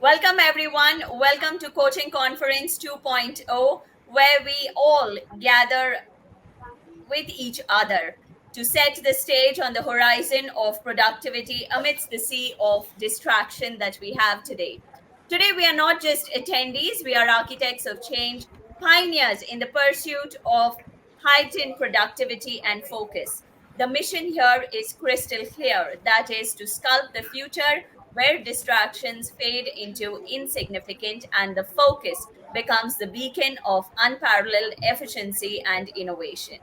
Welcome, everyone. Welcome to Coaching Conference 2.0, where we all gather with each other to set the stage on the horizon of productivity amidst the sea of distraction that we have today. Today, we are not just attendees, we are architects of change, pioneers in the pursuit of heightened productivity and focus. The mission here is crystal clear, that is, to sculpt the future where distractions fade into insignificant and the focus becomes the beacon of unparalleled efficiency and innovation.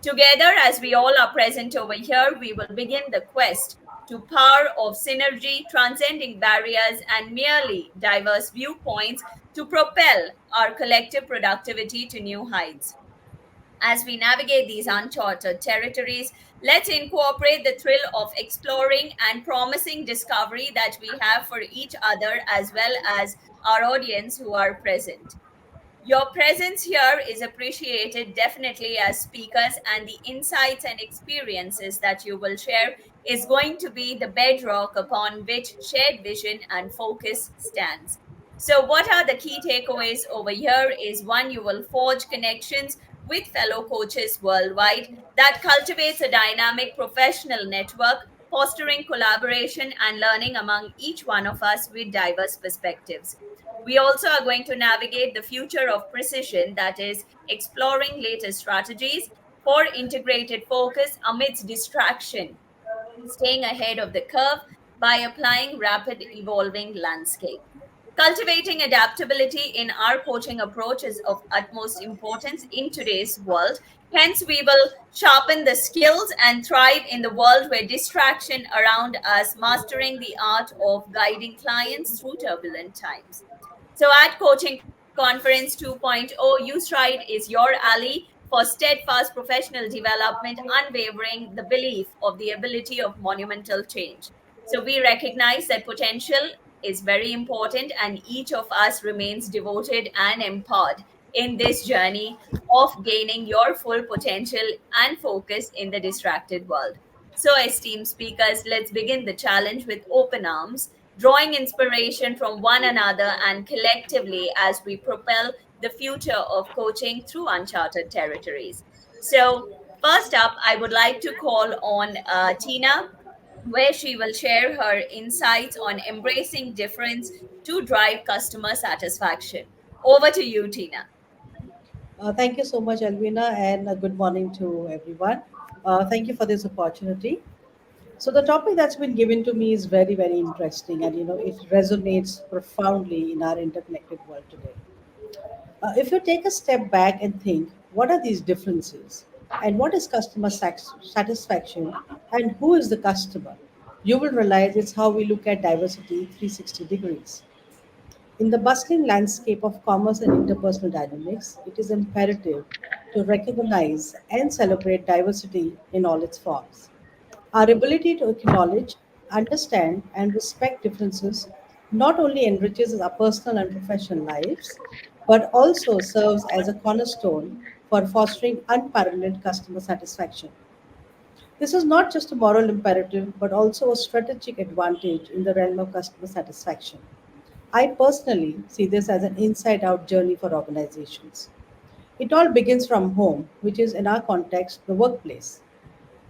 Together, as we all are present over here, we will begin the quest to power of synergy, transcending barriers and merely diverse viewpoints to propel our collective productivity to new heights. As we navigate these uncharted territories, let's incorporate the thrill of exploring and promising discovery that we have for each other as well as our audience who are present. Your presence here is appreciated definitely as speakers, and the insights and experiences that you will share is going to be the bedrock upon which shared vision and focus stands. So, what are the key takeaways over here? Is one, you will forge connections with fellow coaches worldwide that cultivates a dynamic professional network, fostering collaboration and learning among each one of us with diverse perspectives. We also are going to navigate the future of precision, that is, exploring latest strategies for integrated focus amidst distraction, staying ahead of the curve by applying rapid evolving landscape. Cultivating adaptability in our coaching approach is of utmost importance in today's world. Hence, we will sharpen the skills and thrive in the world where distraction around us, mastering the art of guiding clients through turbulent times. So at Coaching Conference 2.0, Ustride is your ally for steadfast professional development, unwavering the belief of the ability of monumental change. So we recognize that potential is very important, and each of us remains devoted and empowered in this journey of gaining your full potential and focus in the distracted world. So, esteemed speakers, let's begin the challenge with open arms, drawing inspiration from one another and collectively as we propel the future of coaching through uncharted territories. So, first up, I would like to call on Tina, where she will share her insights on embracing difference to drive customer satisfaction. Over to you, Tina. Thank you so much, Alvina, and good morning to everyone. Thank you for this opportunity. So, the topic that's been given to me is very, very interesting, and it resonates profoundly in our interconnected world today. If you take a step back and think, what are these differences, and what is customer satisfaction, and who is the customer, you will realize it's how we look at diversity 360 degrees. In the bustling landscape of commerce and interpersonal dynamics, it is imperative to recognize and celebrate diversity in all its forms. Our ability to acknowledge, understand, and respect differences not only enriches our personal and professional lives, but also serves as a cornerstone for fostering unparalleled customer satisfaction. This is not just a moral imperative, but also a strategic advantage in the realm of customer satisfaction. I personally see this as an inside out journey for organizations. It all begins from home, which is in our context the workplace.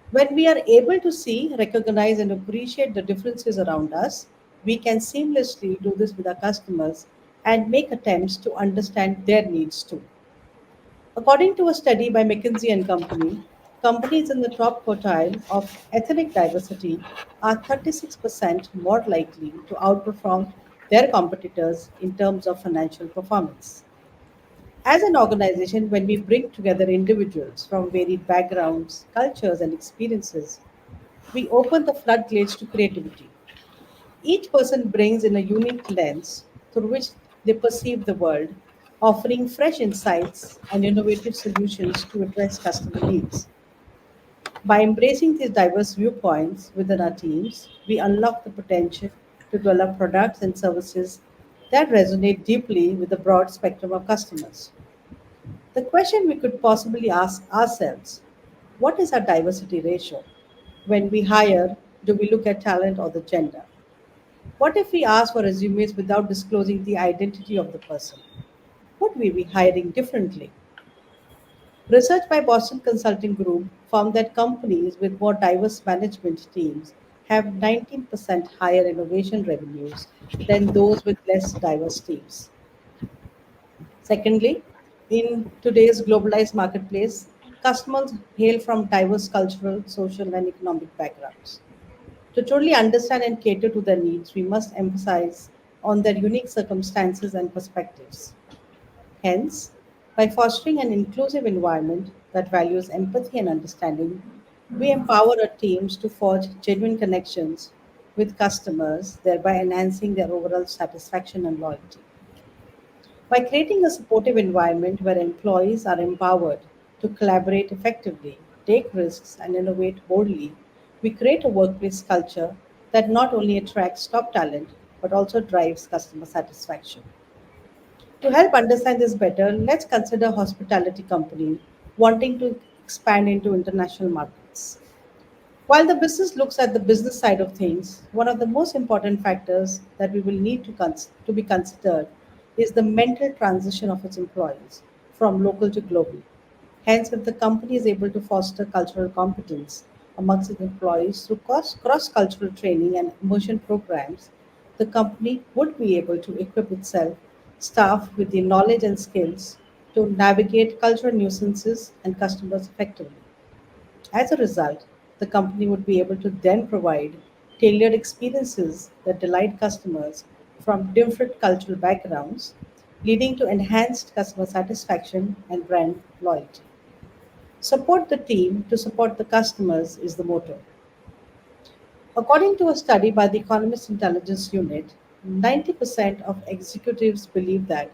When we are able to see, recognize, and appreciate the differences around us, we can seamlessly do this with our customers and make attempts to understand their needs too. According to a study by McKinsey and Company, companies in the top quartile of ethnic diversity are 36% more likely to outperform their competitors in terms of financial performance. As an organization, when we bring together individuals from varied backgrounds, cultures, and experiences, we open the floodgates to creativity. Each person brings in a unique lens through which they perceive the world, offering fresh insights and innovative solutions to address customer needs. By embracing these diverse viewpoints within our teams, we unlock the potential to develop products and services that resonate deeply with a broad spectrum of customers. The question we could possibly ask ourselves: what is our diversity ratio? When we hire, do we look at talent or the gender? What if we ask for resumes without disclosing the identity of the person? Would we be hiring differently? Research by Boston Consulting Group found that companies with more diverse management teams have 19% higher innovation revenues than those with less diverse teams. Secondly, in today's globalized marketplace, customers hail from diverse cultural, social, and economic backgrounds. To truly understand and cater to their needs, we must emphasize on their unique circumstances and perspectives. Hence, by fostering an inclusive environment that values empathy and understanding, we empower our teams to forge genuine connections with customers, thereby enhancing their overall satisfaction and loyalty. By creating a supportive environment where employees are empowered to collaborate effectively, take risks, and innovate boldly, we create a workplace culture that not only attracts top talent but also drives customer satisfaction. To help understand this better, let's consider a hospitality company wanting to expand into international markets. While the business looks at the business side of things, one of the most important factors that we will need to be considered is the mental transition of its employees from local to global. Hence, if the company is able to foster cultural competence amongst its employees through cross cultural training and immersion programs, the company would be able to equip itself, staff with the knowledge and skills to navigate cultural nuisances and customers effectively. As a result, the company would be able to then provide tailored experiences that delight customers from different cultural backgrounds, leading to enhanced customer satisfaction and brand loyalty. Support the team to support the customers is the motto. According to a study by the Economist Intelligence Unit, 90% of executives believe that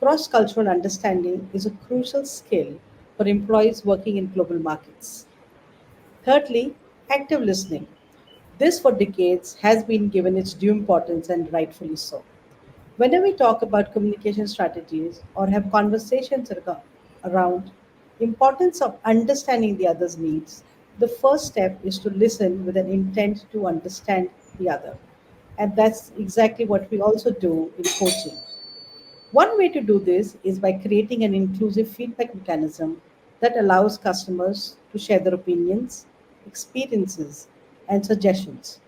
cross cultural understanding is a crucial skill for employees working in global markets. Thirdly, active listening. This, for decades, has been given its due importance and rightfully so. Whenever we talk about communication strategies or have conversations around importance of understanding the other's needs, the first step is to listen with an intent to understand the other. And that's exactly what we also do in coaching. One way to do this is by creating an inclusive feedback mechanism that allows customers to share their opinions, experiences, and suggestions.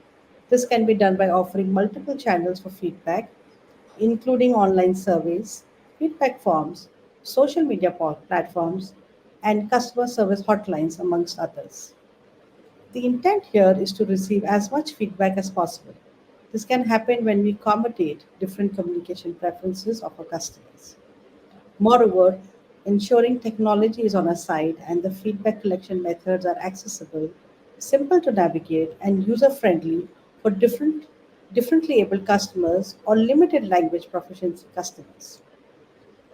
This can be done by offering multiple channels for feedback, including online surveys, feedback forms, social media platforms, and customer service hotlines, amongst others. The intent here is to receive as much feedback as possible. This can happen when we accommodate different communication preferences of our customers. Moreover, ensuring technology is on our side and the feedback collection methods are accessible, simple to navigate, and user friendly for differently able customers or limited language proficiency customers.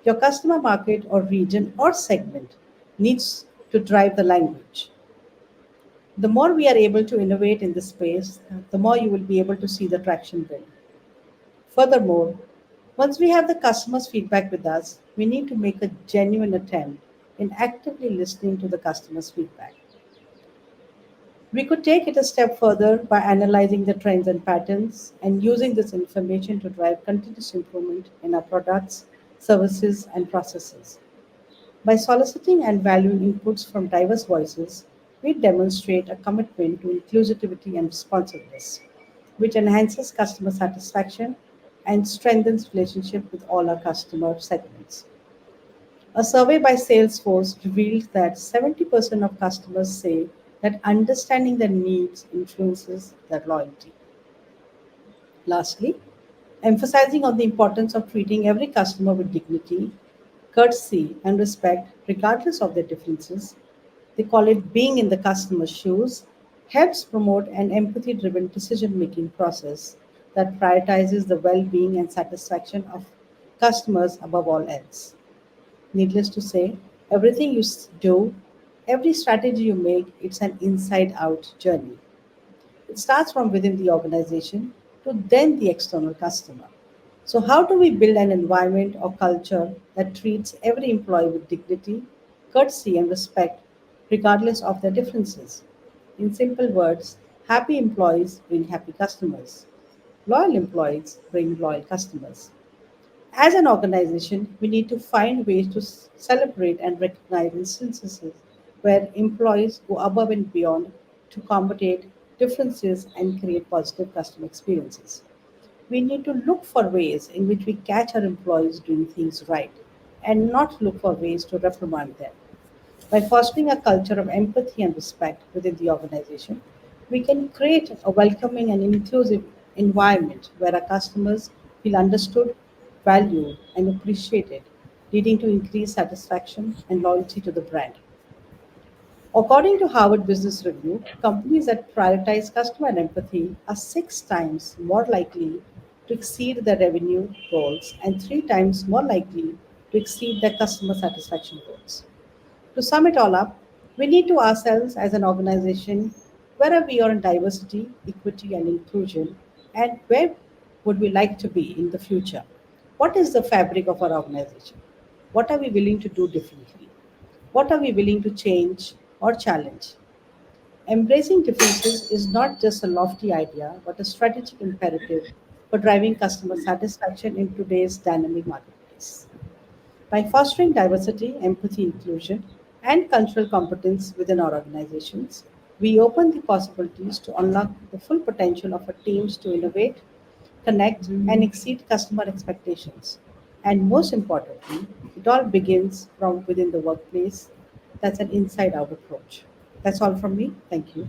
Your customer market or region or segment needs to drive the language. The more we are able to innovate in this space, the more you will be able to see the traction build. Furthermore, once we have the customer's feedback with us, we need to make a genuine attempt in actively listening to the customer's feedback. We could take it a step further by analyzing the trends and patterns and using this information to drive continuous improvement in our products, services, and processes. By soliciting and valuing inputs from diverse voices, we demonstrate a commitment to inclusivity and responsiveness, which enhances customer satisfaction and strengthens relationship with all our customer segments. A survey by Salesforce revealed that 70% of customers say that understanding their needs influences their loyalty. Lastly, emphasizing on the importance of treating every customer with dignity, courtesy, and respect, regardless of their differences. They call it being in the customer's shoes, helps promote an empathy driven decision making process that prioritizes the well being and satisfaction of customers above all else. Needless to say, everything do, every strategy you make, it's an inside out journey. It starts from within the organization to then the external customer. So, how do we build an environment or culture that treats every employee with dignity, courtesy, and respect, regardless of their differences? In simple words, happy employees bring happy customers. Loyal employees bring loyal customers. As an organization, we need to find ways to celebrate and recognize instances where employees go above and beyond to accommodate differences and create positive customer experiences. We need to look for ways in which we catch our employees doing things right and not look for ways to reprimand them. By fostering a culture of empathy and respect within the organization, we can create a welcoming and inclusive environment where our customers feel understood, valued, and appreciated, leading to increased satisfaction and loyalty to the brand. According to Harvard Business Review, companies that prioritize customer empathy are 6 times more likely to exceed their revenue goals and 3 times more likely to exceed their customer satisfaction goals. To sum it all up, we need to ourselves as an organization where are we on diversity, equity, and inclusion, and where would we like to be in the future? What is the fabric of our organization? What are we willing to do differently? What are we willing to change or challenge? Embracing differences is not just a lofty idea, but a strategic imperative for driving customer satisfaction in today's dynamic marketplace. By fostering diversity, empathy, inclusion, and cultural competence within our organizations, we open the possibilities to unlock the full potential of our teams to innovate, connect, and exceed customer expectations. And most importantly, it all begins from within the workplace. That's an inside out approach. That's all from me. Thank you.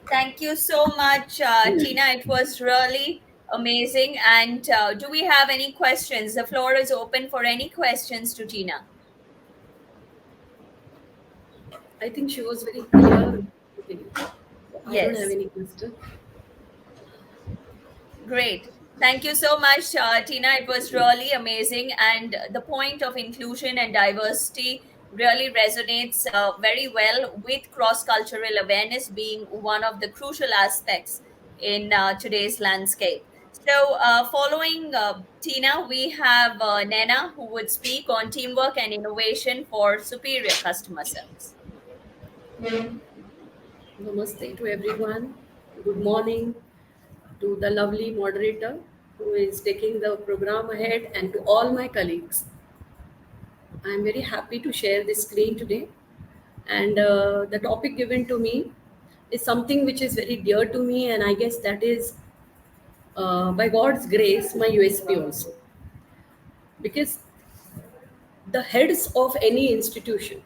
Thank you so much, Tina. It was really amazing. And do we have any questions? The floor is open for any questions to Tina. I think she was very clear. I don't have Yes. any question. Great. Thank you so much, Tina. It was really amazing. And the point of inclusion and diversity really resonates very well with cross cultural awareness being one of the crucial aspects in today's landscape. So, following Tina, we have Nana who would speak on teamwork and innovation for superior customer service. Namaste to everyone. Good morning to the lovely moderator who is taking the program ahead and to all my colleagues. I am very happy to share this screen today. And the topic given to me is something which is very dear to me, and I guess that is, by God's grace, my USP also. Because the heads of any institution,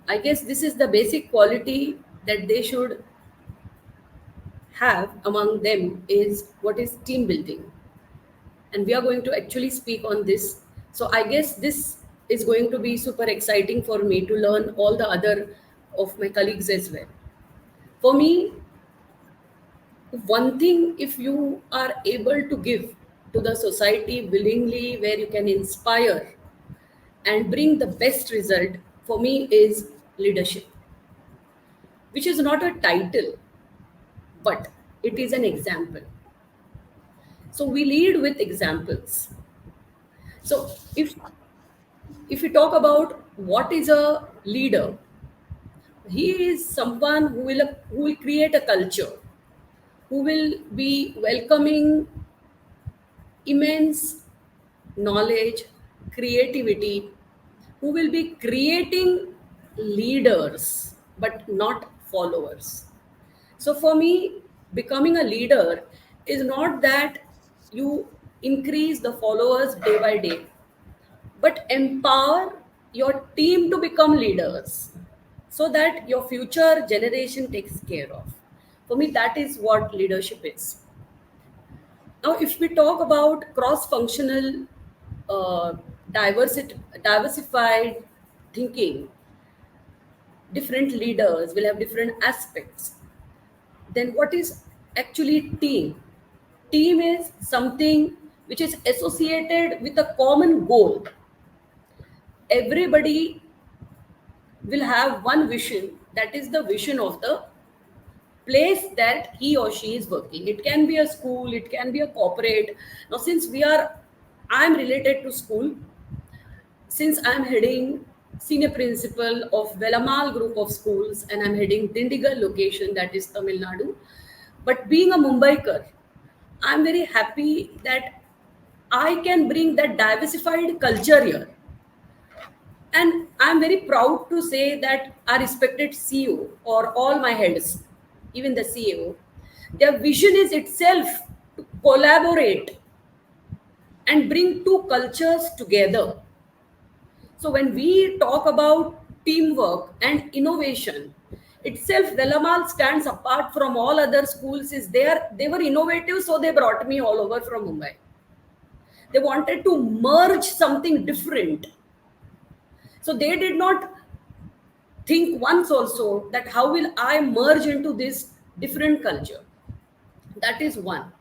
I guess this is the basic quality that they should have among them is what is team building. And we are going to actually speak on this. So I guess this is going to be super exciting for me to learn all the other of my colleagues as well. For me, one thing, if you are able to give to the society willingly, where you can inspire and bring the best result, for me is leadership, which is not a title, but it is an example. So we lead with examples. So if we talk about what is a leader, he is someone who will create a culture, who will be welcoming immense knowledge, creativity, who will be creating leaders but not followers. So for me, becoming a leader is not that you increase the followers day by day, but empower your team to become leaders so that your future generation takes care of. For me, that is what leadership is. Now, if we talk about cross-functional, uh, diversified thinking, different leaders will have different aspects. Then, what is actually team? Team is something which is associated with a common goal. Everybody will have one vision, that is the vision of the place that he or she is working. It can be a school, it can be a corporate. Now, since I'm related to school, since I'm heading senior principal of Velamal group of schools, and I'm heading Dindigal location, that is Tamil Nadu. But being a Mumbaiker, I'm very happy that I can bring that diversified culture here. And I'm very proud to say that our respected CEO or all my heads, even the CEO, their vision is itself to collaborate and bring two cultures together. So when we talk about teamwork and innovation, itself Velamal stands apart from all other schools. Is there they were innovative, so they brought me all over from Mumbai. They wanted to merge something different. So they did not think once also that how will I merge into this different culture. That is one.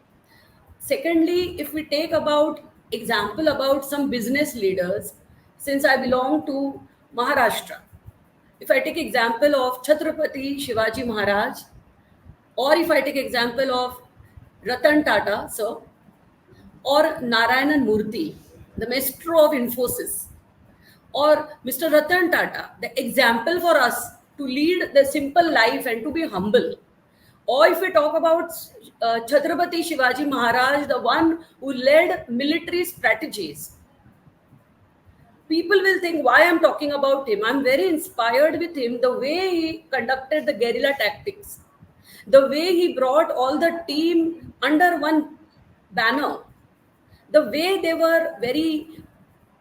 Secondly, if we take about example about some business leaders, since I belong to Maharashtra, if I take example of Chhatrapati Shivaji Maharaj, or if I take example of Ratan Tata sir, or Narayanan Murthy, the maestro of Infosys, or Mr. Ratan Tata, the example for us to lead the simple life and to be humble. Or if we talk about Chhatrapati Shivaji Maharaj, the one who led military strategies, people will think why I'm talking about him. I'm very inspired with him, the way he conducted the guerrilla tactics, the way he brought all the team under one banner, the way they were very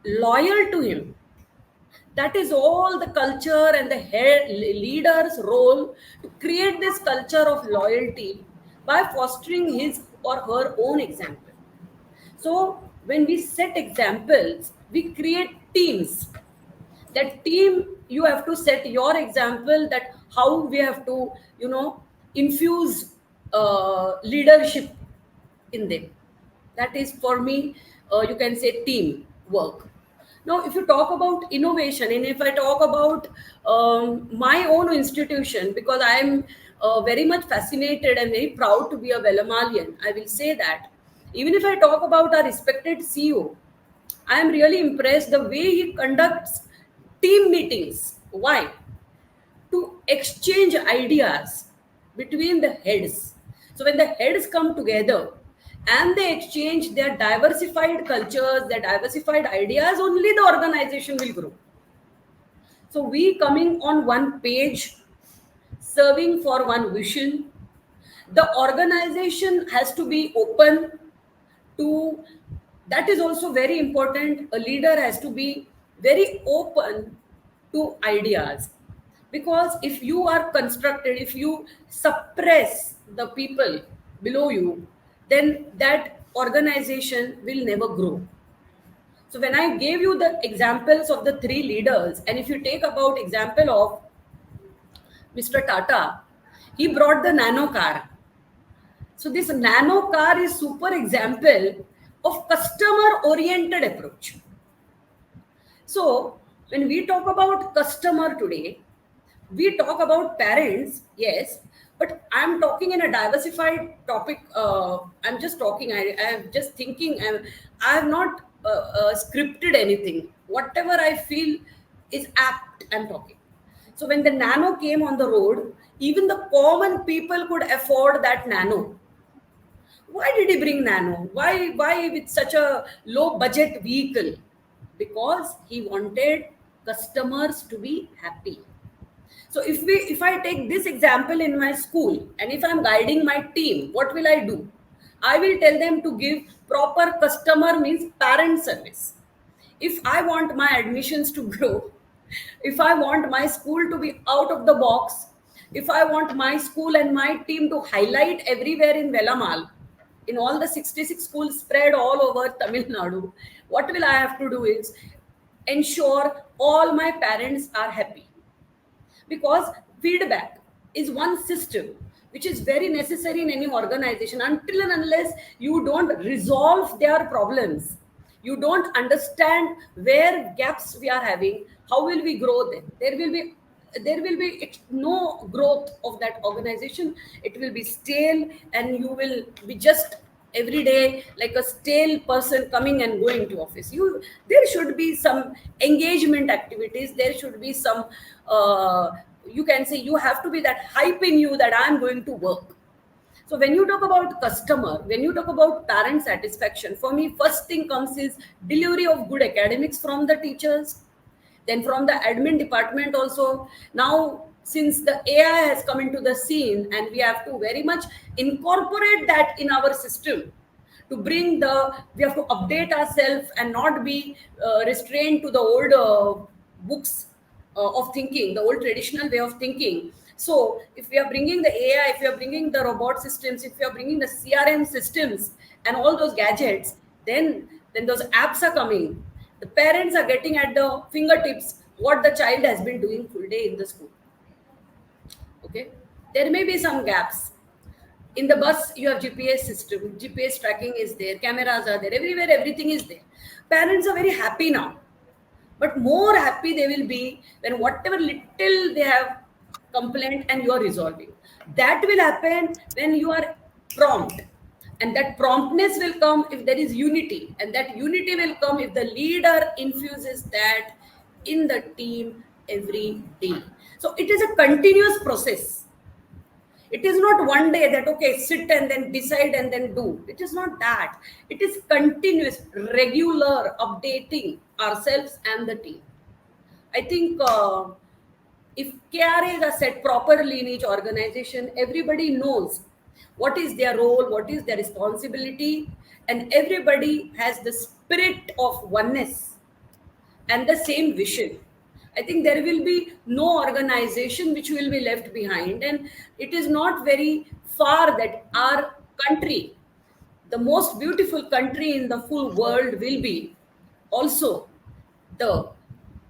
loyal to him. That is all the culture and the head leader's role to create this culture of loyalty by fostering his or her own example. So when we set examples, we create teams. That team, you have to set your example, that how we have to, infuse leadership in them. That is for me, you can say team work. Now, if you talk about innovation, and if I talk about my own institution, because I am very much fascinated and very proud to be a Velamalian, I will say that even if I talk about our respected CEO, I am really impressed the way he conducts team meetings. Why? To exchange ideas between the heads. So when the heads come together and they exchange their diversified cultures, their diversified ideas, only the organization will grow. So we coming on one page, serving for one vision. The organization has to be open to, that is also very important. A leader has to be very open to ideas, because if you are constructed, if you suppress the people below you, then that organization will never grow. So when I gave you the examples of the three leaders, and if you take about example of Mr. Tata, he brought the nano car. So this nano car is super example of customer oriented approach. So when we talk about customer today, we talk about parents, yes, but I'm talking in a diversified topic. I'm just talking, I'm just thinking, I have not scripted anything. Whatever I feel is apt, I'm talking. So when the nano came on the road, even the common people could afford that nano. Why did he bring nano? Why with such a low budget vehicle? Because he wanted customers to be happy. So if I take this example in my school, and if I'm guiding my team, what will I do? I will tell them to give proper customer means parent service. If I want my admissions to grow, if I want my school to be out of the box, if I want my school and my team to highlight everywhere in Velamal, in all the 66 schools spread all over Tamil Nadu, what will I have to do is ensure all my parents are happy, because feedback is one system which is very necessary in any organization. Until and unless you don't resolve their problems, you don't understand where gaps we are having, how will we grow them? There will be no growth of that organization. It will be stale, and you will be just every day like a stale person coming and going to office. There should be some engagement activities. There should be some, you can say, you have to be that hype in you that I'm going to work. So when you talk about customer, when you talk about parent satisfaction, for me, first thing comes is delivery of good academics from the teachers, then from the admin department also. Now, since the AI has come into the scene, and we have to very much incorporate that in our system to bring the, we have to update ourselves and not be restrained to the old books of thinking, the old traditional way of thinking. So if we are bringing the AI, if we are bringing the robot systems, if we are bringing the CRM systems and all those gadgets, then those apps are coming. The parents are getting at the fingertips what the child has been doing full day in the school. Okay, there may be some gaps. In the bus, you have GPS system, GPS tracking is there, cameras are there, everywhere, everything is there. Parents are very happy now, but more happy they will be when whatever little they have complaint and you are resolving. That will happen when you are prompt, and that promptness will come if there is unity, and that unity will come if the leader infuses that in the team every day. So it is a continuous process. It is not one day that, okay, sit and then decide and then do. It is not that. It is continuous, regular updating ourselves and the team. I think if KRAs are set properly in each organization, everybody knows what is their role, what is their responsibility, and everybody has the spirit of oneness and the same vision. I think there will be no organization which will be left behind. And it is not very far that our country, the most beautiful country in the full world, will be also the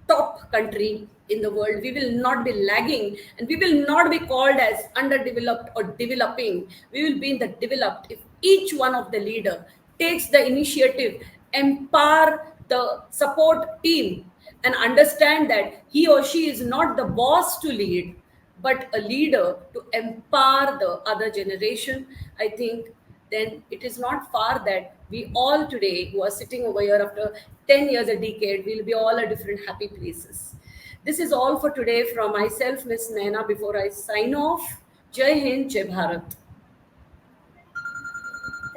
top country in the world. We will not be lagging, and we will not be called as underdeveloped or developing. We will be in the developed if each one of the leader takes the initiative, empower the support team, and understand that he or she is not the boss to lead, but a leader to empower the other generation. I think then it is not far that we all today who are sitting over here after 10 years, a decade, will be all at different happy places. This is all for today from myself, Miss Nayana. Before I sign off, Jai Hind, Jai Bharat.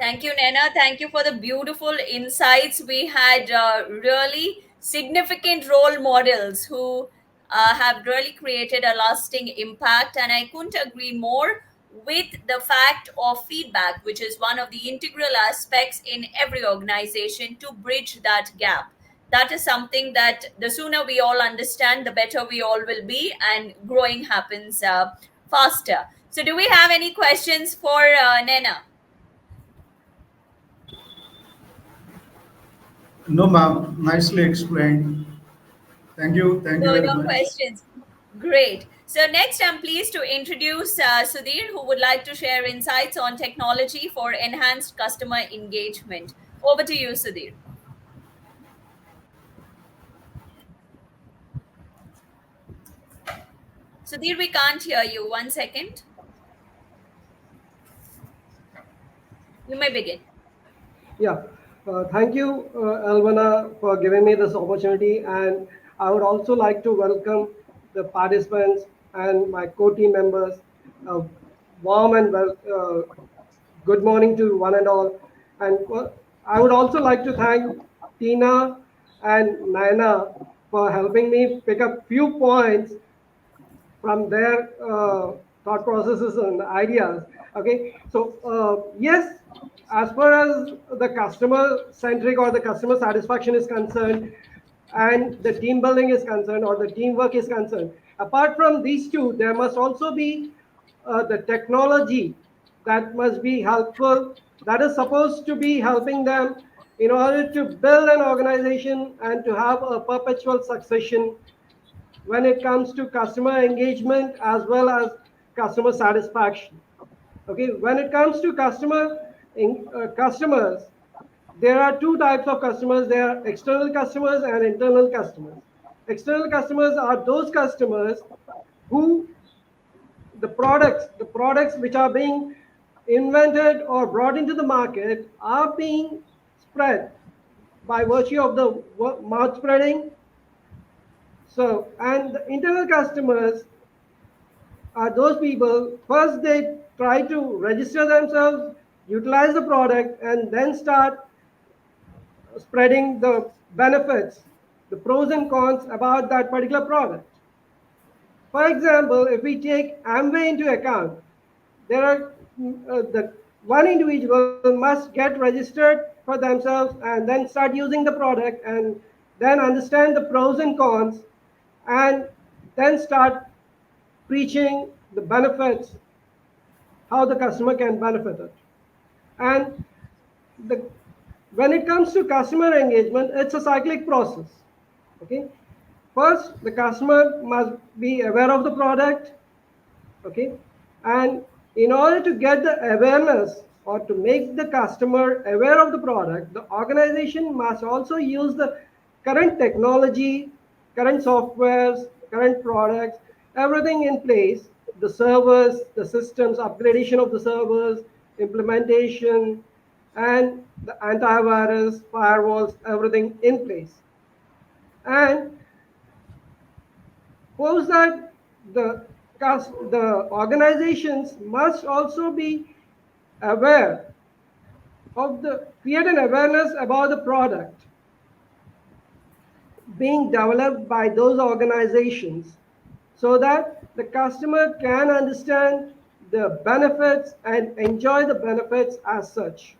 Thank you, Nena. Thank you for the beautiful insights. We had really significant role models who have really created a lasting impact. And I couldn't agree more with the fact of feedback, which is one of the integral aspects in every organization to bridge that gap. That is something that the sooner we all understand, the better we all will be, and growing happens faster. So, do we have any questions for Nena? No, ma'am. Nicely explained. Thank you. Thank you No, very no much. questions. Great. So next, I'm pleased to introduce Sudhir, who would like to share insights on technology for enhanced customer engagement. Over to you, Sudhir. Sudhir, we can't hear you. One second. You may begin. Yeah, thank you, Alvana, for giving me this opportunity. And I would also like to welcome the participants and my co-team members. Warm and good morning to one and all. And I would also like to thank Tina and Nayana for helping me pick up few points from their thought processes and ideas. Okay, so yes, as far as the customer centric or the customer satisfaction is concerned, and the team building is concerned or the teamwork is concerned, apart from these two, there must also be the technology that must be helpful, that is supposed to be helping them in order to build an organization and to have a perpetual succession when it comes to customer engagement as well as customer satisfaction. Okay, when it comes to customers, there are two types of customers. There are external customers and internal customers. External customers are those customers who the products which are being invented or brought into the market are being spread by virtue of the mouth spreading. So, and the internal customers are those people, first they try to register themselves, utilize the product, and then start spreading the benefits, the pros and cons about that particular product. For example, if we take Amway into account, there are the one individual must get registered for themselves and then start using the product and then understand the pros and cons and then start preaching the benefits, how the customer can benefit it. And the, when it comes to customer engagement, it's a cyclic process. Okay, first the customer must be aware of the product. Okay, and in order to get the awareness or to make the customer aware of the product, the organization must also use the current technology, current softwares, current products, everything in place, the servers, the systems, upgradation of the servers, implementation, and the antivirus, firewalls, everything in place. And suppose that the the organizations must also be aware of the create an awareness about the product being developed by those organizations so that the customer can understand the benefits and enjoy the benefits as such,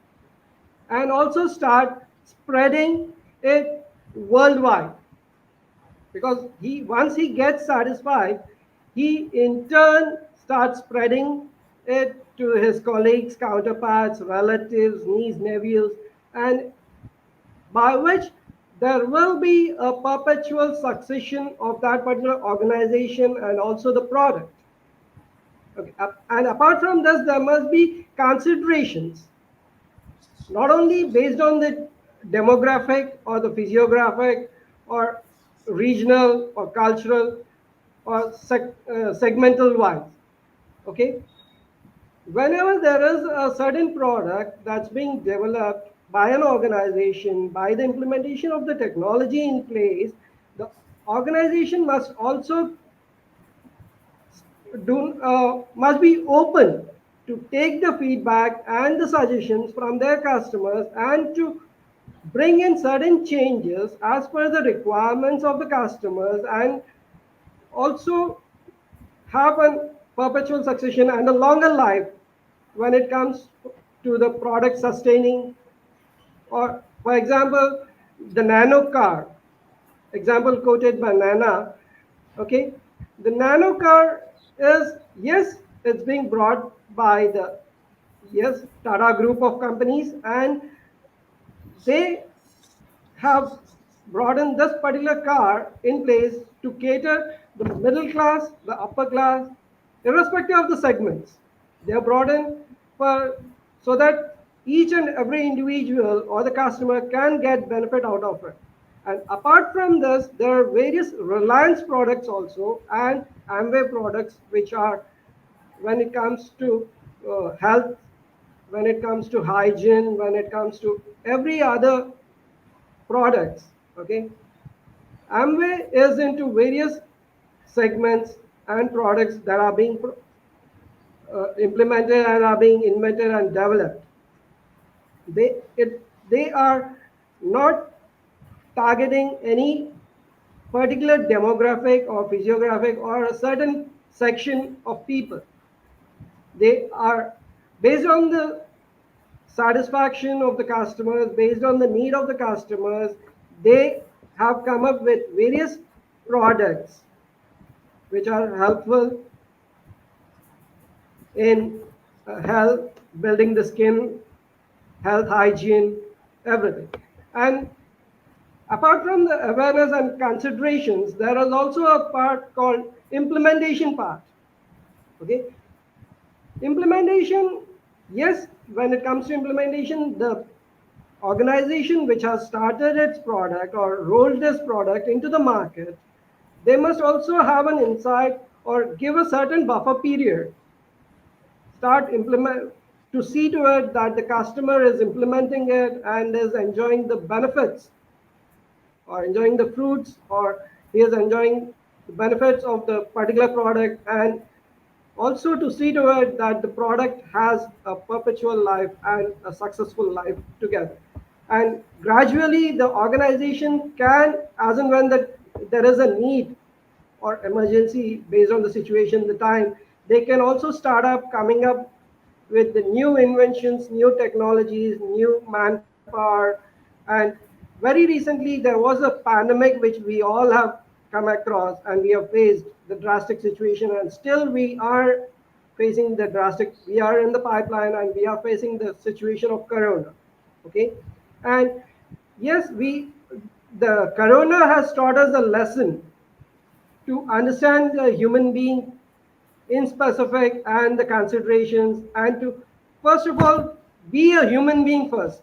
and also start spreading it worldwide, because he once he gets satisfied, he in turn starts spreading it to his colleagues, counterparts, relatives, nieces, nephews, and by which there will be a perpetual succession of that particular organization and also the product. Okay. And apart from this, there must be considerations not only based on the demographic or the physiographic or regional or cultural or segmental wise. Okay, whenever there is a certain product that's being developed by an organization, by the implementation of the technology in place, the organization must also must be open to take the feedback and the suggestions from their customers and to bring in certain changes as per the requirements of the customers, and also have a perpetual succession and a longer life when it comes to the product sustaining. Or for example, the nano car example quoted by Nana. Okay, the nano car is, yes, it's being brought by the, yes, Tata group of companies, and they have brought in this particular car in place to cater the middle class, the upper class, irrespective of the segments. They are brought in for, so that each and every individual or the customer can get benefit out of it. And apart from this, there are various Reliance products also and Amway products, which are, when it comes to health, when it comes to hygiene, when it comes to every other products. Okay, Amway is into various segments and products that are being implemented and are being invented and developed. They are not targeting any particular demographic or physiographic or a certain section of people. They are based on the satisfaction of the customers, based on the need of the customers. They have come up with various products which are helpful in health, building the skin, health, hygiene, everything. And apart from the awareness and considerations, there is also a part called implementation part. Okay, implementation, yes, when it comes to implementation, the organization which has started its product or rolled this product into the market, they must also have an insight or give a certain buffer period start implement to see to it that the customer is implementing it and is enjoying the benefits or enjoying the fruits, or he is enjoying the benefits of the particular product, and also to see to it that the product has a perpetual life and a successful life together. And gradually the organization can, as and when there is a need or emergency based on the situation, the time, they can also start up coming up with the new inventions, new technologies, new manpower. And very recently there was a pandemic which we all have come across, and we have faced the drastic situation, and still we are facing the drastic, we are in the pipeline and we are facing the situation of corona. Okay. And yes, the corona has taught us a lesson to understand the human being in specific and the considerations, and to first of all be a human being first.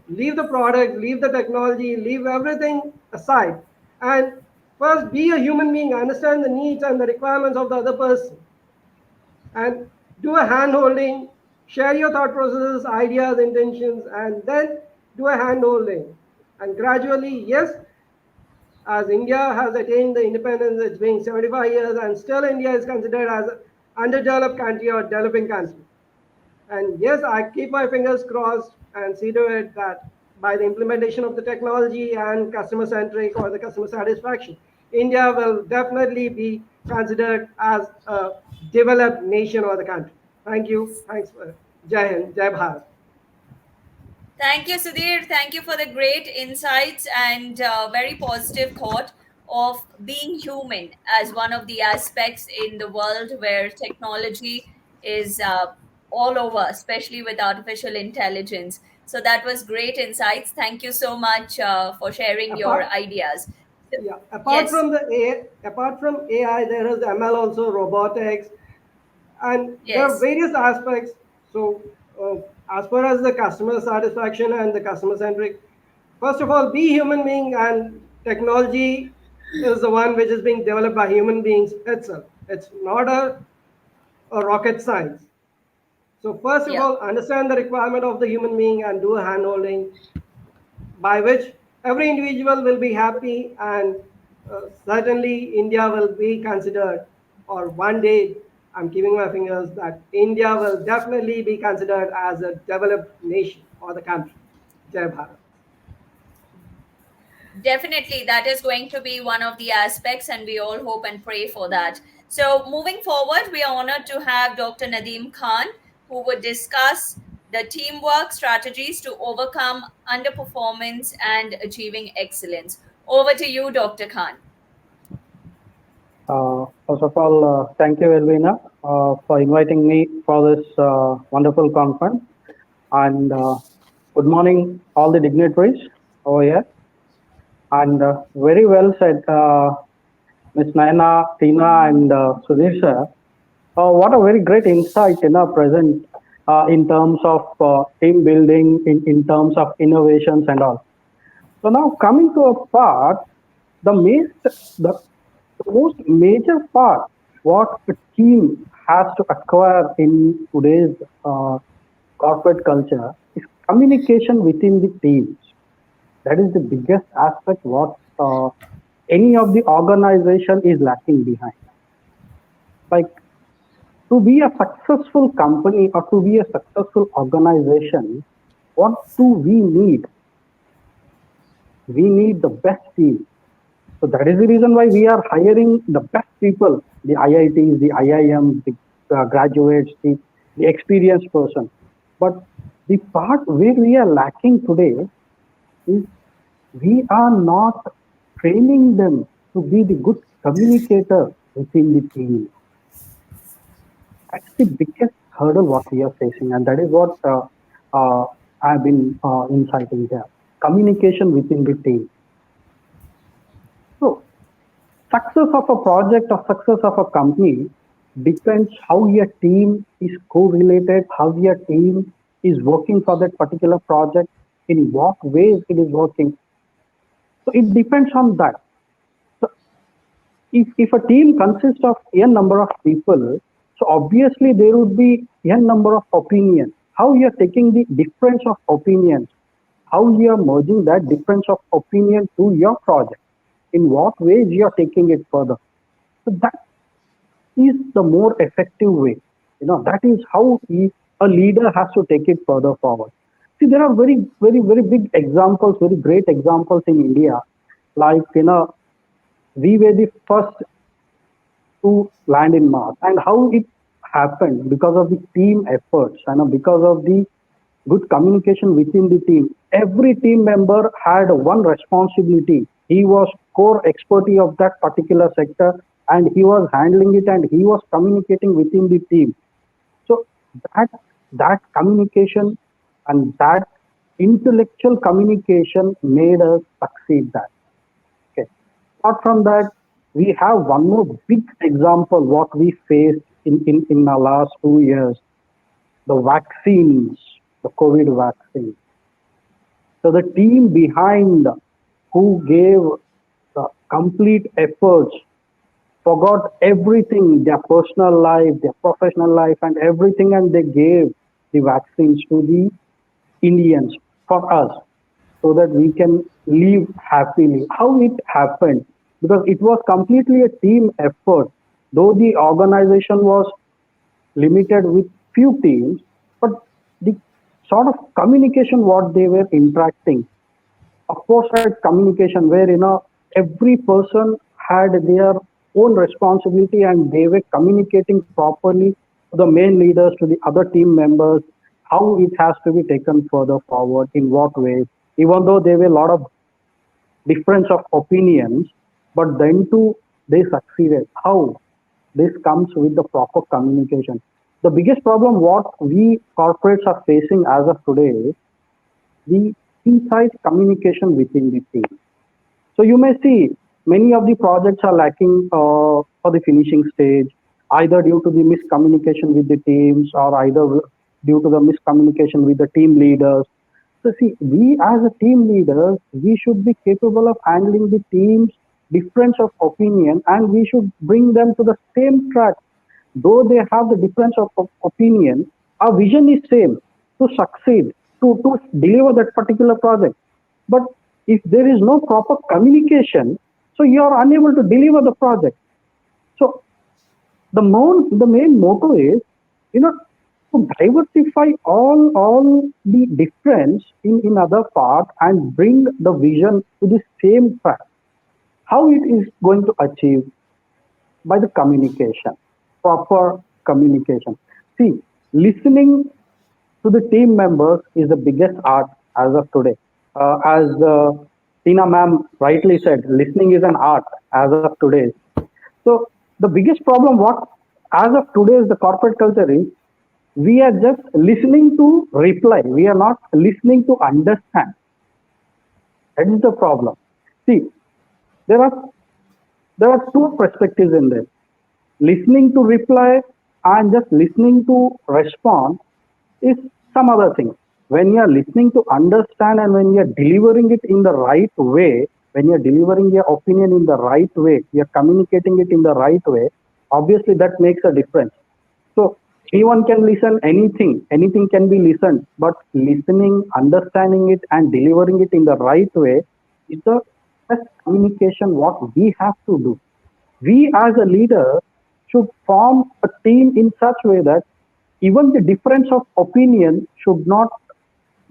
Leave the product, leave the technology, leave everything aside, and first be a human being, understand the needs and the requirements of the other person, and do a hand holding, share your thought processes, ideas, intentions, and then do a hand holding. And gradually, yes, as India has attained the independence, it's been 75 years, and still India is considered as an underdeveloped country or developing country. And yes, I keep my fingers crossed and see to it that by the implementation of the technology and customer centric or the customer satisfaction, India will definitely be considered as a developed nation or the country. Thank you. Thanks for Jai Hind, Jai Bharat. Thank you, Sudhir. Thank you for the great insights and very positive thought of being human as one of the aspects in the world where technology is all over, especially with artificial intelligence. So that was great insights. Thank you so much for sharing your Apart, ideas. yeah, apart Yes, from apart from AI, there is ML also, robotics, and there are yes. various aspects. So uh, as far as the customer satisfaction and the customer centric, first of all be human being, and technology is the one which is being developed by human beings itself. It's not a rocket science. So first of Yeah. all understand the requirement of the human being and do a hand holding, by which every individual will be happy, and certainly India will be considered, or one day I'm keeping my fingers that India will definitely be considered as a developed nation or the country. Jai Bharat. Definitely, that is going to be one of the aspects, and we all hope and pray for that. So, moving forward, we are honored to have Dr. Nadeem Khan, who would discuss the teamwork strategies to overcome underperformance and achieving excellence. Over to you, Dr. Khan. First of all, thank you, Elvina, for inviting me for this wonderful conference. And good morning, all the dignitaries over here. And very well said, Ms. Nayana, Tina, and Sudhir sir. What a very great insight in our present in terms of team building, in terms of innovations and all. So now coming to a part, the the most major part what a team has to acquire in today's corporate culture is communication within the teams. That is the biggest aspect what any of the organization is lacking behind. Like to be a successful company or to be a successful organization, what do we need? We need the best team. So that is the reason why we are hiring the best people, the IITs, the IIMs, the graduates, the experienced person. But the part where we are lacking today is we are not training them to be the good communicator within the team. That's the biggest hurdle what we are facing, and that is what I've been inciting here. Communication within the team. So success of a project or success of a company depends how your team is correlated, how your team is working for that particular project, in what ways it is working. So it depends on that. So if a team consists of n number of people, so obviously there would be n number of opinions. how you are taking the difference of opinions, how you are merging that difference of opinion to your project, in what ways you are taking it further. So that is the more effective way. That is how a leader has to take it further forward. See, there are very, very, very big examples, very great examples in India. Like, we were the first to land in Mars, and how it happened because of the team efforts and because of the good communication within the team. Every team member had one responsibility. He was core expertise of that particular sector, and he was handling it, and he was communicating within the team. So that communication and that intellectual communication made us succeed that. Okay. Apart from that, we have one more big example what we faced in the last 2 years, the vaccines, the COVID vaccine. So the team behind who gave the complete efforts forgot everything, their personal life, their professional life, and everything, and they gave the vaccines to the Indians for us so that we can live happily. How it happened? Because it was completely a team effort. Though the organization was limited with few teams, but the sort of communication what they were interacting, opposite communication where every person had their own responsibility and they were communicating properly to the main leaders, to the other team members, how it has to be taken further forward, in what ways, even though there were a lot of difference of opinions, but then too they succeeded. How? This comes with the proper communication. The biggest problem what we corporates are facing as of today is the inside communication within the team. So you may see many of the projects are lacking for the finishing stage, either due to the miscommunication with the teams or either due to the miscommunication with the team leaders. So see, we as a team leaders, we should be capable of handling the team's difference of opinion, and we should bring them to the same track. Though they have the difference of opinion, our vision is same, to succeed, to deliver that particular project. But if there is no proper communication, so you are unable to deliver the project. So the main motto is, to diversify all the difference in other part and bring the vision to the same track. How it is going to achieve? By the communication, proper communication. See, listening to the team members is the biggest art as of today. As Tina ma'am rightly said, listening is an art as of today. So the biggest problem what as of today is the corporate culture is, we are just listening to reply. We are not listening to understand. That is the problem. See, there are two perspectives in this. Listening to reply and just listening to respond is some other thing. When you are listening to understand and when you are delivering it in the right way, when you are delivering your opinion in the right way, you are communicating it in the right way, obviously that makes a difference. So anyone can listen anything can be listened, but listening, understanding it and delivering it in the right way is the best communication what we have to do. We as a leader should form a team in such way that even the difference of opinion should not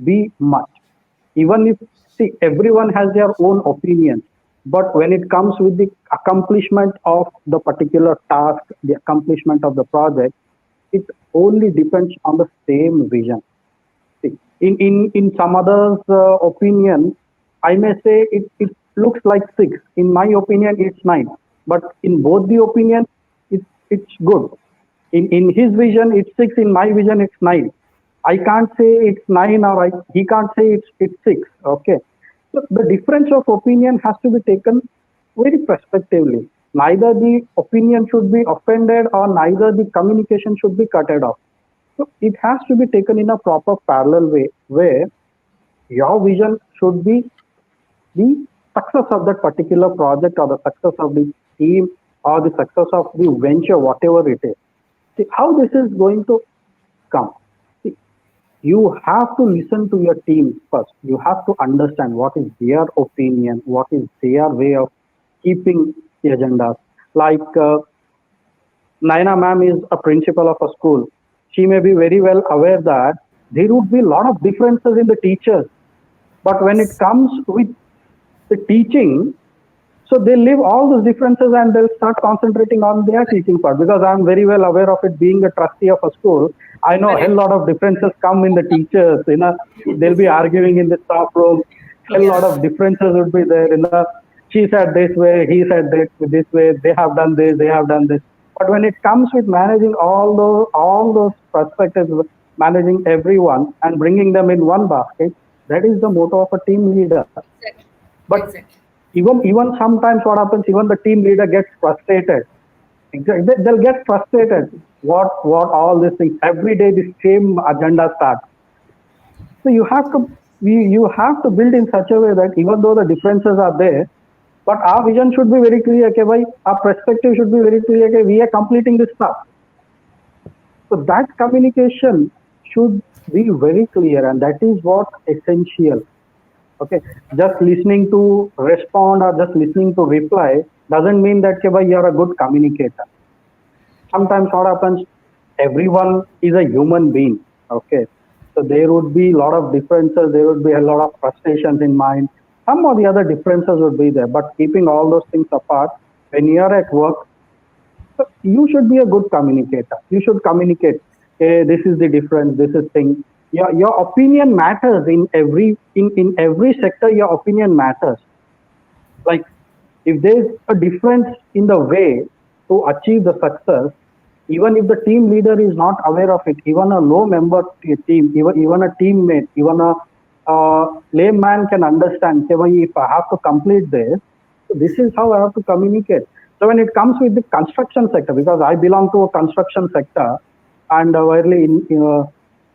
be much. Even if, see, everyone has their own opinion, but when it comes with the accomplishment of the particular task, the accomplishment of the project, it only depends on the same vision. See, in some others' opinion, I may say it looks like 6. In my opinion, it's 9. But in both the opinion, it's good. In his vision, it's 6. In my vision, it's 9. I can't say it's 9, or he can't say it's 6. Okay. So the difference of opinion has to be taken very prospectively. Neither the opinion should be offended or neither the communication should be cutted off. So it has to be taken in a proper parallel way where your vision should be the success of that particular project or the success of the team or the success of the venture, whatever it is. See how this is going to come. See, you have to listen to your team first. You have to understand what is their opinion, what is their way of keeping the agendas. Like Naina ma'am is a principal of a school. She may be very well aware that there would be a lot of differences in the teachers. But when it Yes. comes with the teaching, so they leave all those differences and they'll start concentrating on their teaching part. Because I'm very well aware of it, being a trustee of a school. I know a hell lot of differences come in the teachers. They'll be arguing in the staff room. Hell lot Yes. of differences would be there. She said this way, he said this way. They have done this, they have done this. But when it comes with managing all those perspectives, managing everyone and bringing them in one basket, that is the motto of a team leader. Exactly. But Exactly. even sometimes what happens, even the team leader gets frustrated. They'll get frustrated. What all these things every day, the same agenda starts. So you have to build in such a way that even though the differences are there, but our vision should be very clear. Okay, bhai, our perspective should be very clear. Okay, we are completing this stuff. So that communication should be very clear, and that is what essential. Okay, just listening to respond or just listening to reply doesn't mean that okay, you're a good communicator. Sometimes what happens, everyone is a human being. Okay, so there would be a lot of differences, there would be a lot of frustrations in mind, some of the other differences would be there, but keeping all those things apart, when you are at work, so you should be a good communicator. You should communicate. Hey, this is the difference. This is thing. Your opinion matters in every sector. Your opinion matters. Like if there's a difference in the way to achieve the success, even if the team leader is not aware of it, even a low member team, even a teammate, even a layman can understand. "Okay, bhai, if I have to complete this, so this is how I have to communicate." So when it comes with the construction sector, because I belong to a construction sector and widely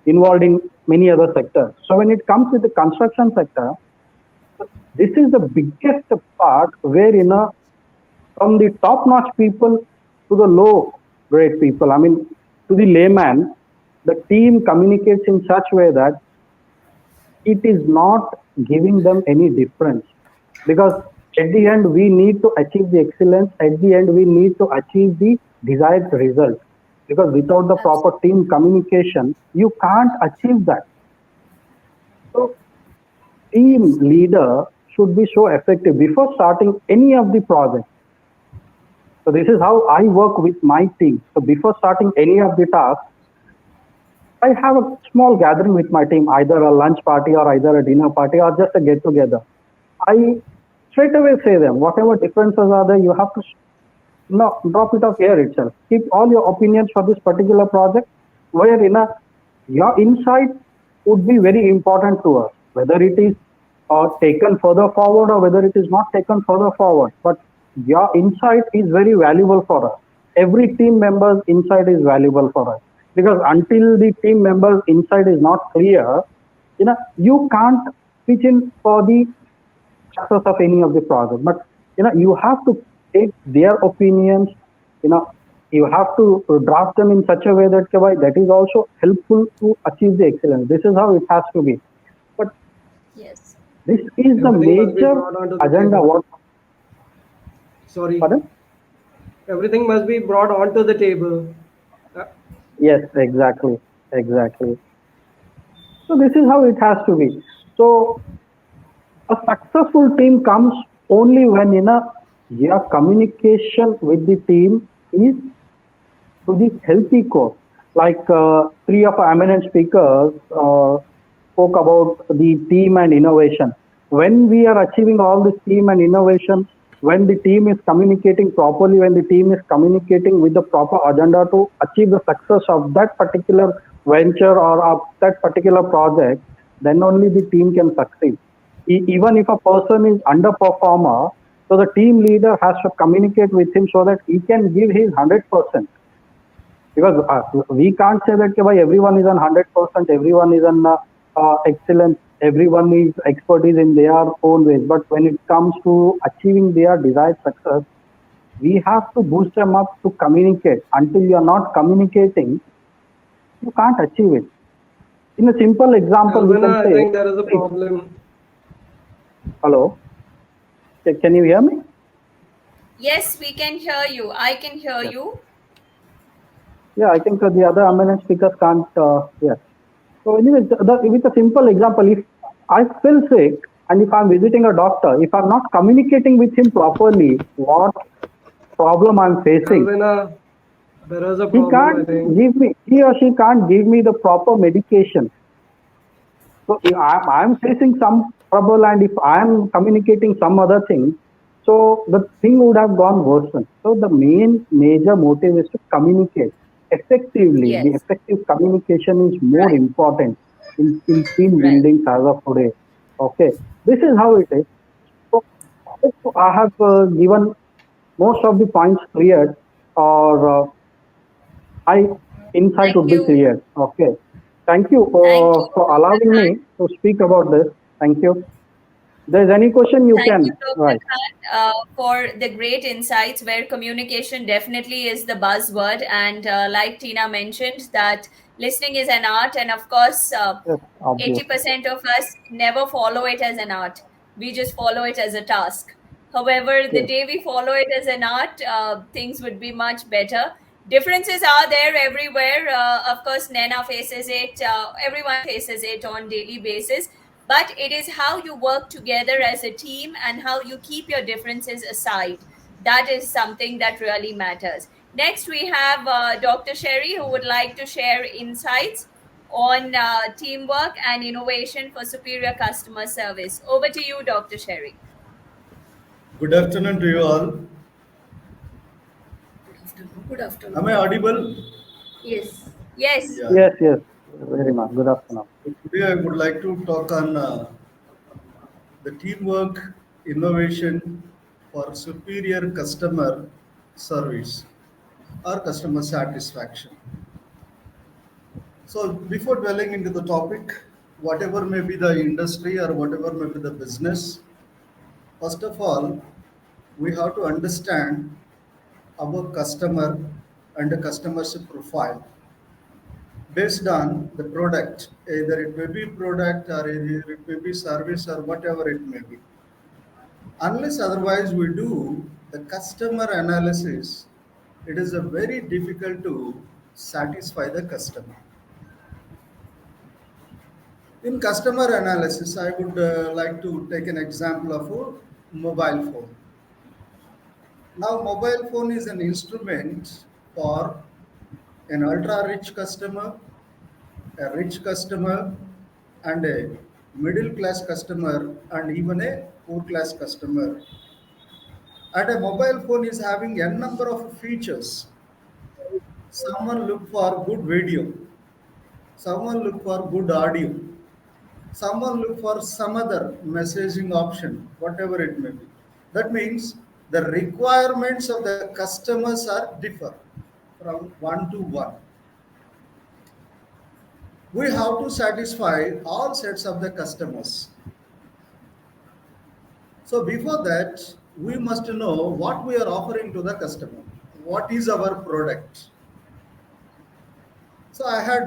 involved in many other sectors. So when it comes with the construction sector, this is the biggest part where from the top-notch people to the low-grade people, I mean to the layman, the team communicates in such way that it is not giving them any difference, because at the end we need to achieve the excellence, at the end we need to achieve the desired result, because without the proper team communication you can't achieve that. So team leader should be so effective before starting any of the projects. So this is how I work with my team. So before starting any of the tasks, I have a small gathering with my team, either a lunch party or either a dinner party or just a get together. I straight away say them, whatever differences are there, you have to drop it off here itself. Keep all your opinions for this particular project, where your insight would be very important to us, whether it is taken further forward or whether it is not taken further forward. But your insight is very valuable for us. Every team member's insight is valuable for us, because until the team member's insight is not clear, you can't pitch in for the success of any of the project. But you have to take their opinions, you have to draft them in such a way that that is also helpful to achieve the excellence. This is how it has to be. But Yes. this is the Everything must be major brought onto the agenda. table. What? Sorry. Pardon? Everything must be brought onto the table. Yes, exactly. So this is how it has to be. So a successful team comes only when your communication with the team is to the healthy core. Like three of our eminent speakers spoke about the team and innovation. When we are achieving all this team and innovation, when the team is communicating properly, when the team is communicating with the proper agenda to achieve the success of that particular venture or of that particular project, then only the team can succeed. Even if a person is underperformer, so the team leader has to communicate with him so that he can give his 100%. Because we can't say that everyone is on 100%, everyone is on excellence, everyone is expertise in their own ways. But when it comes to achieving their desired success, we have to boost them up to communicate. Until you are not communicating, you can't achieve it. In a simple example, we can Alvina, I say, think there is a see, problem. hello, can you hear me? Yes, we can hear you. I can hear Yes. you. Yeah, I think the other eminent speakers can't. Yes. So, anyways, with a simple example, if I feel sick and if I'm visiting a doctor, if I'm not communicating with him properly, what problem I'm facing, Alvina, there is a he problem, I can't think. give me, he or she can't give me the proper medication. So if I'm facing some trouble, and if I'm communicating some other thing, so the thing would have gone worse. So the major motive is to communicate effectively. The Yes, effective communication is more right, important in team right. building as of today. Okay, this is how it is. So I have given most of the points cleared, or my insight Thank would be you. clear. Okay. Thank you Thank you, for Dr. allowing Khan. me to speak about this. Thank you. There's any question you Thank you, can Dr. write. Khan, for the great insights where communication definitely is the buzzword. And like Tina mentioned, that listening is an art. And of course, Yes, obviously. 80% of us never follow it as an art. We just follow it as a task. However, the Yes, day we follow it as an art, things would be much better. Differences are there everywhere. Of course, Nana faces it, everyone faces it on daily basis, but it is how you work together as a team and how you keep your differences aside. That is something that really matters. Next, we have Dr. Sherry, who would like to share insights on teamwork and innovation for superior customer service. Over to you, Dr. Sherry. Good afternoon to you all. Good afternoon. Good Am afternoon. I audible? Yes. Yes. Yeah. yes, yes. Very much. Good afternoon. So today I would like to talk on the teamwork, innovation for superior customer service or customer satisfaction. So before dwelling into the topic, whatever may be the industry or whatever may be the business, first of all, we have to understand our customer and the customer's profile based on the product. Either it may be product or either it may be service or whatever it may be. Unless otherwise we do the customer analysis, it is a very difficult to satisfy the customer. In customer analysis, I would like to take an example of a mobile phone. Now, mobile phone is an instrument for an ultra rich customer, a rich customer, and a middle class customer, and even a poor class customer. And a mobile phone is having n number of features. Someone look for good video, someone look for good audio, someone look for some other messaging option, whatever it may be. That means the requirements of the customers are differ from one to one. We have to satisfy all sets of the customers. So before that, we must know what we are offering to the customer. What is our product? So I had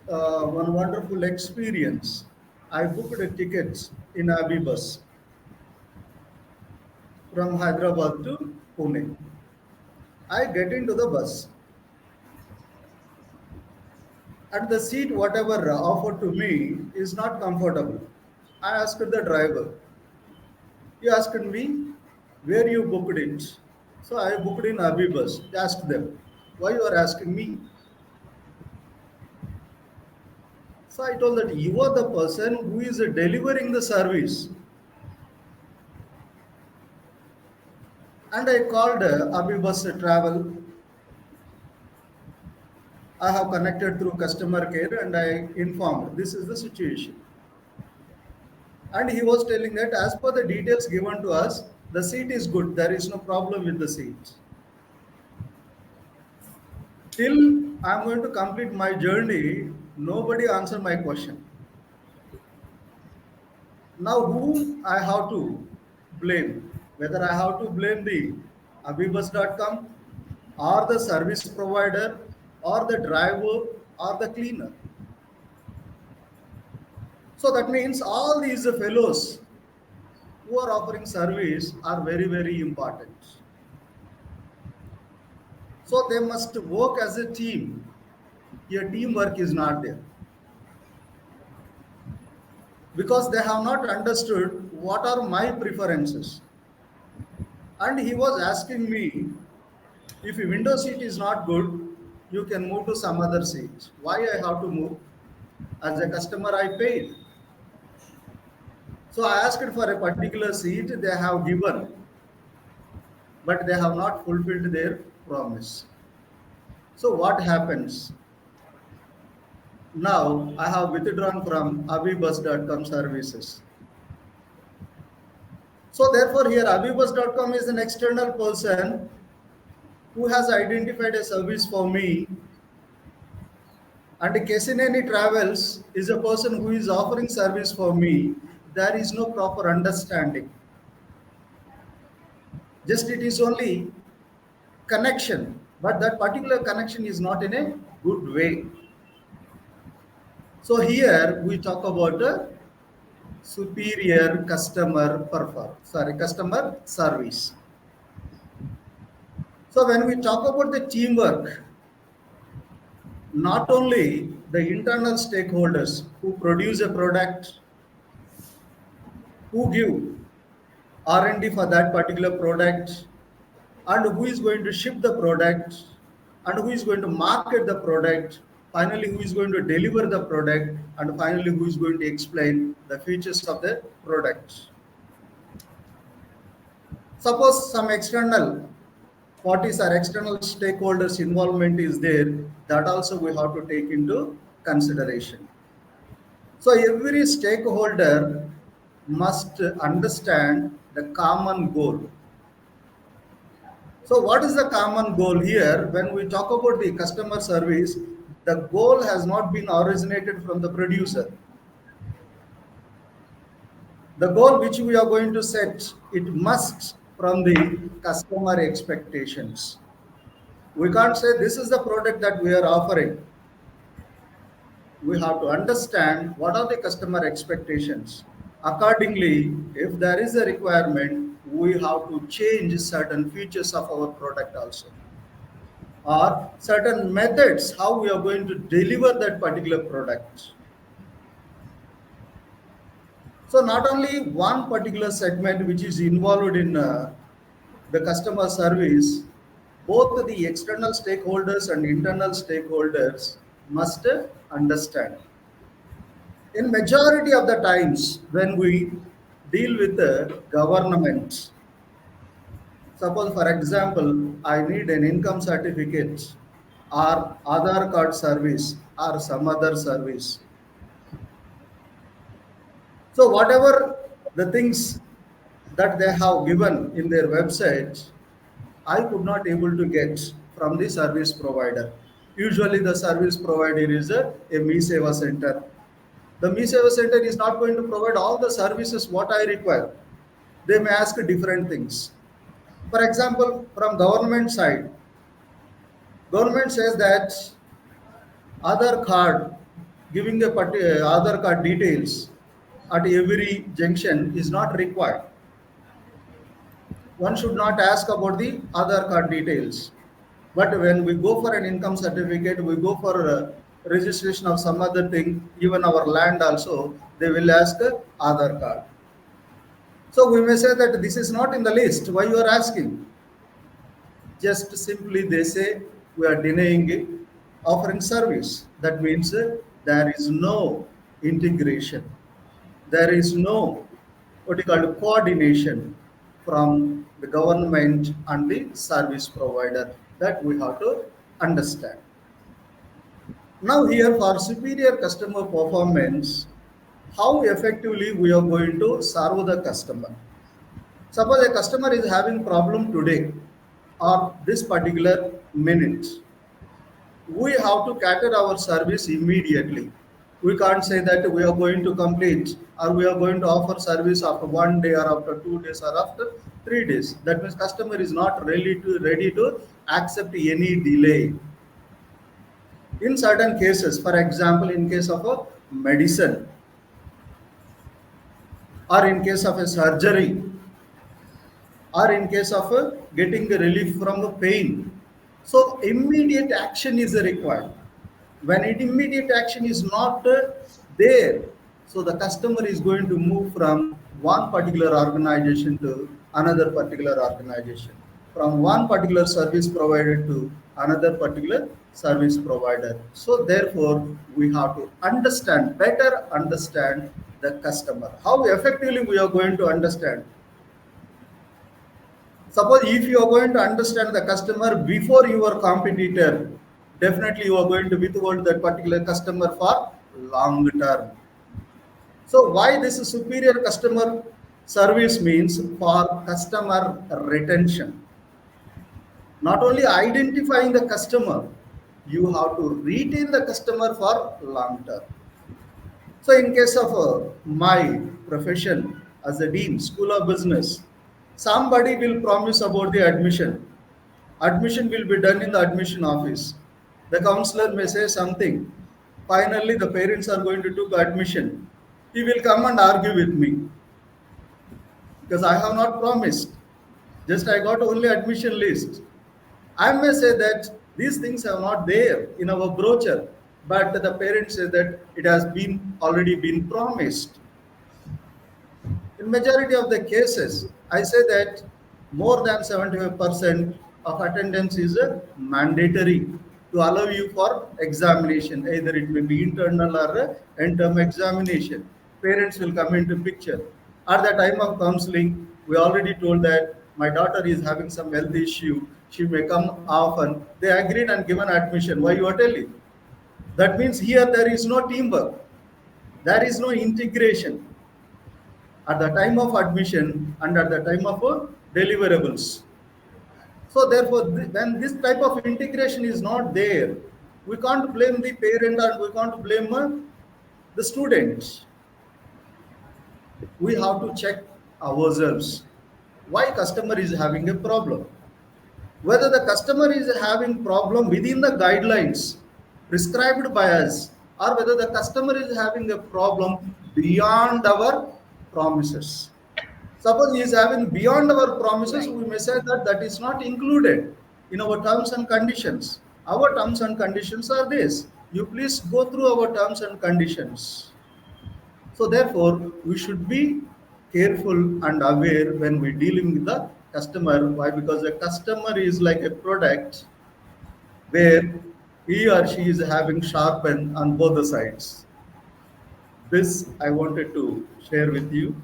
one wonderful experience. I booked a ticket in Abbey bus from Hyderabad to Pune. I get into the bus and the seat whatever offered to me is not comfortable. I asked the driver. He asked me where you booked it. So I booked in Abbey bus. Asked them why you are asking me. So I told that you are the person who is delivering the service. And I called Abibus Travel. I have connected through customer care and I informed this is the situation. And he was telling that as per the details given to us, the seat is good. There is no problem with the seat. Till I'm going to complete my journey, nobody answered my question. Now, whom I have to blame? Whether I have to blame the abibus.com or the service provider or the driver or the cleaner. So that means all these fellows who are offering service are very, very important. So they must work as a team. Here, teamwork is not there because they have not understood what are my preferences. And he was asking me, if a window seat is not good, you can move to some other seat. Why I have to move? As a customer, I paid. So I asked for a particular seat, they have given, but they have not fulfilled their promise. So what happens? Now I have withdrawn from abibus.com services. So therefore here abibus.com is an external person who has identified a service for me, and Kesineni Travels is a person who is offering service for me. There is no proper understanding. Just it is only connection, but that particular connection is not in a good way. So here we talk about a superior customer service. So when we talk about the teamwork, not only the internal stakeholders who produce a product, who give R&D for that particular product, and who is going to ship the product, and who is going to market the product, finally who is going to deliver the product, and finally who is going to explain the features of the product. Suppose some external parties or external stakeholders involvement is there, that also we have to take into consideration. So every stakeholder must understand the common goal. So what is the common goal here? When we talk about the customer service, the goal has not been originated from the producer. The goal which we are going to set, it must from the customer expectations. We can't say this is the product that we are offering. We have to understand what are the customer expectations. Accordingly, if there is a requirement, we have to change certain features of our product also, or certain methods how we are going to deliver that particular product. So not only one particular segment which is involved in the customer service, both the external stakeholders and internal stakeholders must understand. In majority of the times when we deal with the government, suppose for example, I need an income certificate or Aadhaar card service or some other service. So whatever the things that they have given in their website, I could not able to get from the service provider. Usually the service provider is a Me Seva center. The Me Seva center is not going to provide all the services what I require. They may ask different things. For example, from government side, government says that Aadhaar card, giving a Aadhaar card details at every junction is not required. One should not ask about the Aadhaar card details. But when we go for an income certificate, we go for a registration of some other thing, even our land also, they will ask Aadhaar card. So we may say that this is not in the list. Why you are asking? Just simply they say we are denying offering service. That means there is no integration. There is no what you call coordination from the government and the service provider. That we have to understand. Now here for superior customer performance, how effectively we are going to serve the customer. Suppose a customer is having problem today or this particular minute. We have to cater our service immediately. We can't say that we are going to complete or we are going to offer service after 1 day or after 2 days or after 3 days. That means customer is not ready to accept any delay. In certain cases, for example, in case of a medicine, or in case of a surgery, or in case of getting the relief from the pain. So immediate action is required. When immediate action is not there, so the customer is going to move from one particular organization to another particular organization, from one particular service provider to another particular service provider. So therefore, we have to understand, better understand the customer. How effectively we are going to understand? Suppose if you are going to understand the customer before your competitor, definitely you are going to withhold that particular customer for long term. So why this superior customer service means for customer retention. Not only identifying the customer, you have to retain the customer for long term. So, in case of my profession as a dean, school of business, somebody will promise about the admission. Admission will be done in the admission office. The counselor may say something. Finally, the parents are going to take admission. He will come and argue with me because I have not promised. Just I got only admission list. I may say that these things are not there in our brochure, but the parents say that it has been already been promised. In majority of the cases, I say that more than 75% of attendance is mandatory to allow you for examination. Either it may be internal or end-term examination. Parents will come into picture. At the time of counseling, we already told that my daughter is having some health issue. She may come often. They agreed and given admission. Why you are telling? That means here there is no teamwork. There is no integration at the time of admission and at the time of deliverables. So therefore, when this type of integration is not there, we can't blame the parent and we can't blame the students. We have to check ourselves why customer is having a problem. Whether the customer is having problem within the guidelines prescribed by us, or whether the customer is having a problem beyond our promises. Suppose he is having beyond our promises, Right. we may say that that is not included in our terms and conditions. Our terms and conditions are this. You please go through our terms and conditions. So therefore, we should be careful and aware when we dealing with the customer. Why? Because the customer is like a product where he or she is having sharpen on both the sides. This I wanted to share with you.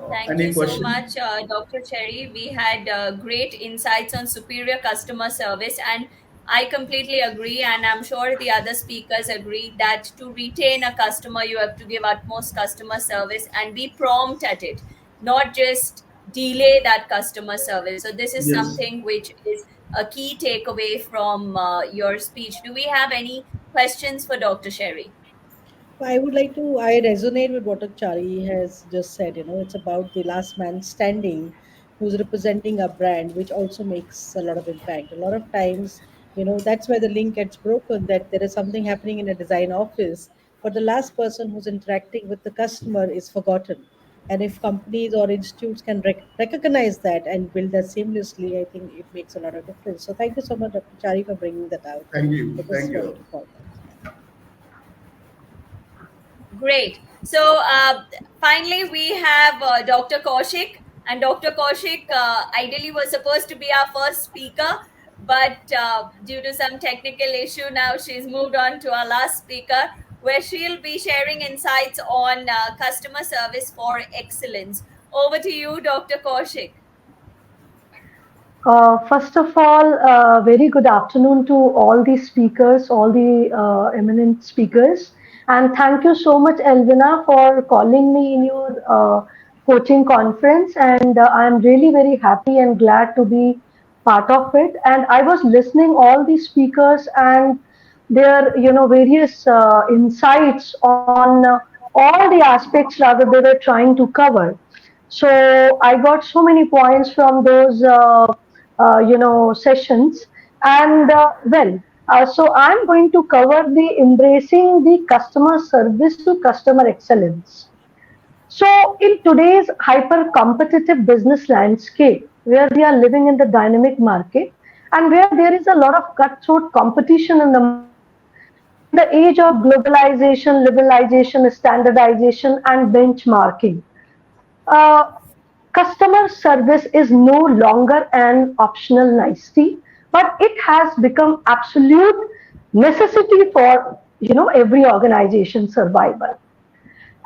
Thank Any you so question? much, Dr. Cherry. We had great insights on superior customer service, and I completely agree. And I'm sure the other speakers agree that to retain a customer, you have to give utmost customer service and be prompt at it, not just delay that customer service. So, this is Yes. something which is a key takeaway from your speech. Do we have any questions for Dr. Cherry? I would like to, I resonate with what Chari has just said. It's about the last man standing who's representing a brand, which also makes a lot of impact. A lot of times, that's where the link gets broken, that there is something happening in a design office, but the last person who's interacting with the customer is forgotten. And if companies or institutes can recognize that and build that seamlessly, I think it makes a lot of difference. So thank you so much, Dr. Chari, for bringing that out. Thank you. It was Thank very you. important. Great. So finally, we have Dr. Kaushik, and Dr. Kaushik ideally was supposed to be our first speaker, but due to some technical issue, now she's moved on to our last speaker, where she'll be sharing insights on customer service for excellence. Over to you, Dr. Kaushik. First of all, very good afternoon to all the speakers, all the eminent speakers. And thank you so much, Elvina, for calling me in your coaching conference. And I'm really very happy and glad to be part of it. And I was listening all the speakers and their, various insights on all the aspects rather they were trying to cover. So I got so many points from those sessions. And so I'm going to cover the embracing the customer service to customer excellence. So, in today's hyper competitive business landscape, where we are living in the dynamic market and where there is a lot of cutthroat competition in the market, in the age of globalization, liberalization, standardization, and benchmarking, uh, customer service is no longer an optional nicety, but it has become absolute necessity for every organization survival,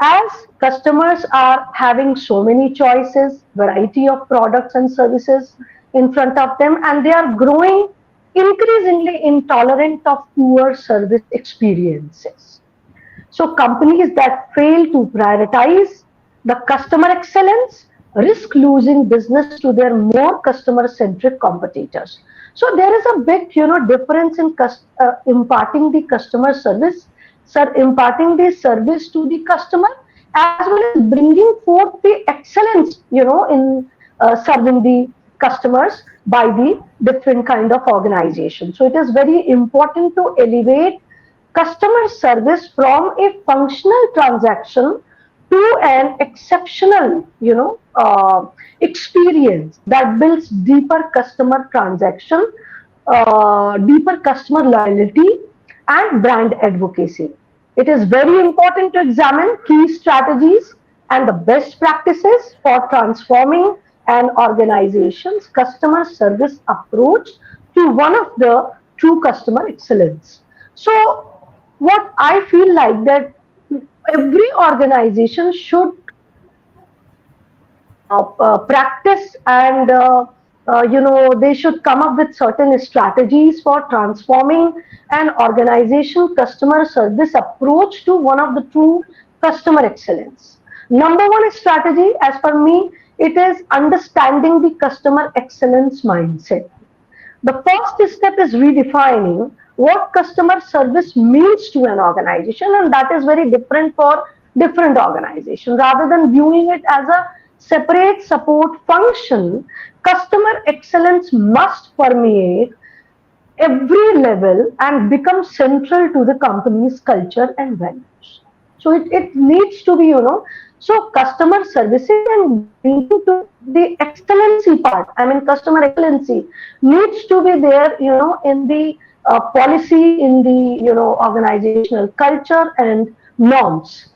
as customers are having so many choices, variety of products and services in front of them, and they are growing increasingly intolerant of poor service experiences. So companies that fail to prioritize the customer excellence risk losing business to their more customer centric competitors. So there is a big difference in imparting the customer service, imparting the service to the customer, as well as bringing forth the excellence in serving the customers by the different kind of organization. So it is very important to elevate customer service from a functional transaction to an exceptional experience that builds deeper customer transaction, deeper customer loyalty, and brand advocacy. It is very important to examine key strategies and the best practices for transforming an organization's customer service approach to one of the true customer excellence. So, what I feel like that every organization should practice, and they should come up with certain strategies for transforming an organization customer service approach to one of the true customer excellence. Number one strategy, as per me, it is understanding the customer excellence mindset. The first step is redefining what customer service means to an organization, and that is very different for different organizations. Rather than viewing it as a separate support function, customer excellence must permeate every level and become central to the company's culture and values. So it needs to be, so customer services and bringing to the excellency part, I mean, customer excellency needs to be there, in the policy, in the, organizational culture and norms.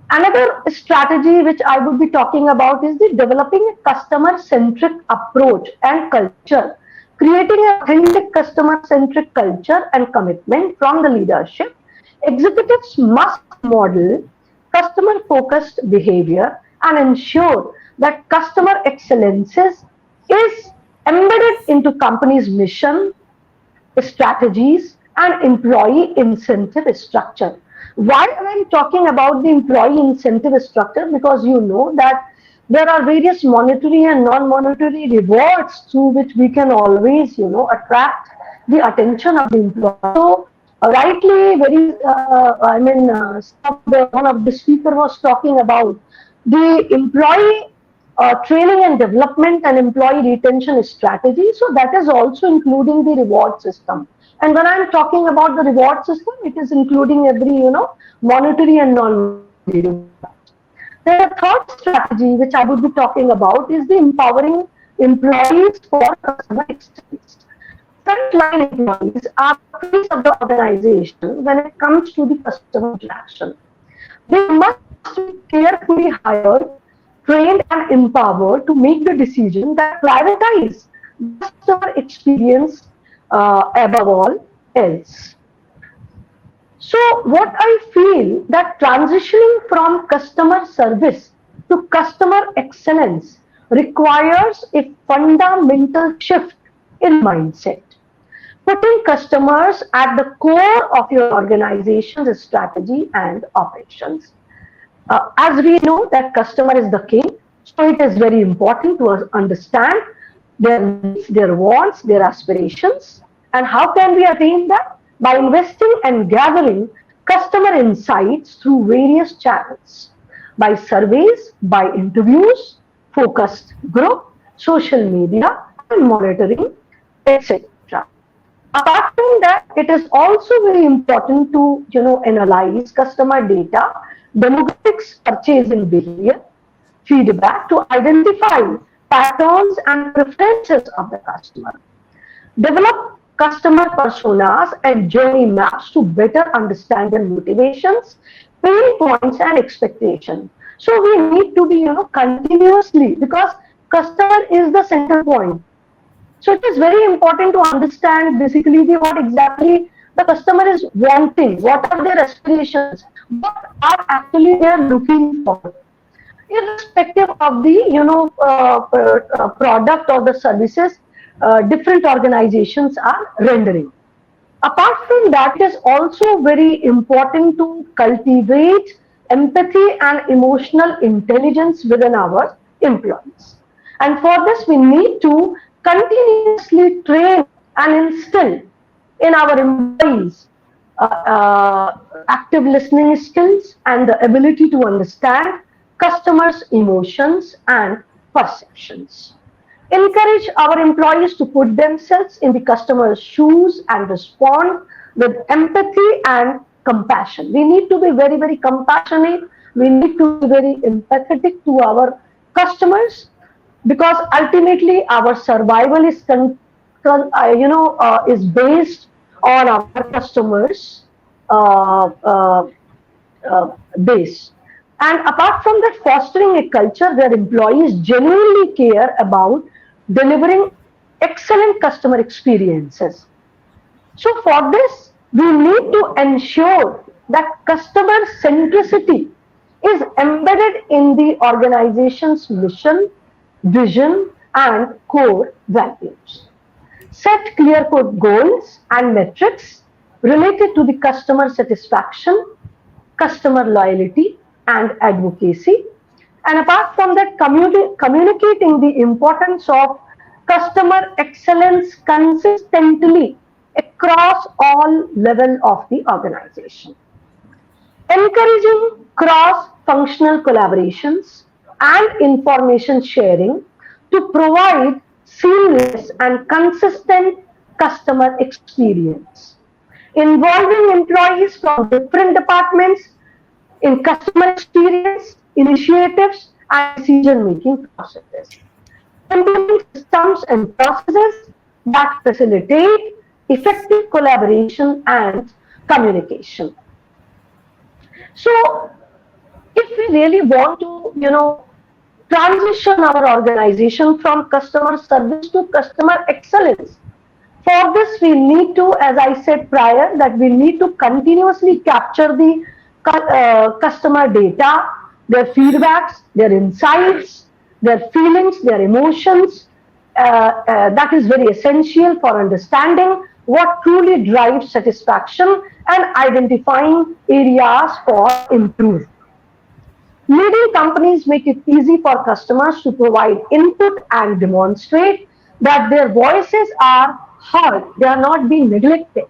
Another strategy which I would be talking about is the developing a customer centric approach and culture, creating an authentic customer centric culture and commitment from the leadership. Executives must model customer focused behavior and ensure that customer excellences is embedded into company's mission, strategies, and employee incentive structure. Why am I talking about the employee incentive structure? Because you know that there are various monetary and non-monetary rewards through which we can always, attract the attention of the employee. So, rightly, one of the speaker was talking about the employee training and development and employee retention strategy. So that is also including the reward system. And when I'm talking about the reward system, it is including every, monetary and non-monetary reward. The third strategy which I would be talking about is the empowering employees for customer excellence. Frontline employees are the face of the organization when it comes to the customer interaction. They must be carefully hired, trained, and empowered to make the decision that prioritize the customer experience above all else. So, what I feel that transitioning from customer service to customer excellence requires a fundamental shift in mindset, putting customers at the core of your organization's strategy and operations. As we know that customer is the king, so it is very important to understand their needs, their wants, their aspirations, and how can we attain that? By investing and gathering customer insights through various channels, by surveys, by interviews, focused group, social media, and monitoring, etc. Apart from that, it is also very important to analyze customer data demographics, purchasing behavior, feedback to identify patterns and preferences of the customer. Develop customer personas and journey maps to better understand their motivations, pain points, and expectations. So we need to be, continuously, because customer is the center point. So it is very important to understand basically what exactly the customer is wanting, what are their aspirations, what are actually they are looking for, irrespective of the product or the services different organizations are rendering. Apart from that, it is also very important to cultivate empathy and emotional intelligence within our employees. And for this, we need to continuously train and instill in our employees active listening skills and the ability to understand customers' emotions and perceptions. Encourage our employees to put themselves in the customer's shoes and respond with empathy and compassion. We need to be very, very compassionate. We need to be very empathetic to our customers, because ultimately our survival is based on our customers' uh, uh, base. And apart from that, fostering a culture where employees genuinely care about delivering excellent customer experiences. So, for this, we need to ensure that customer centricity is embedded in the organization's mission, vision, and core values. Set clear cut goals and metrics related to the customer satisfaction, customer loyalty, and advocacy. And apart from that, communicating the importance of customer excellence consistently across all level of the organization. Encouraging cross-functional collaborations and information sharing to provide seamless and consistent customer experience. Involving employees from different departments in customer experience, initiatives, and decision-making processes. Implement systems and processes that facilitate effective collaboration and communication. So, if we really want to, transition our organization from customer service to customer excellence, for this, we need to, as I said prior, that we need to continuously capture the customer data, their feedbacks, their insights, their feelings, their emotions. That is very essential for understanding what truly drives satisfaction and identifying areas for improvement. Leading companies make it easy for customers to provide input and demonstrate that their voices are heard, they are not being neglected.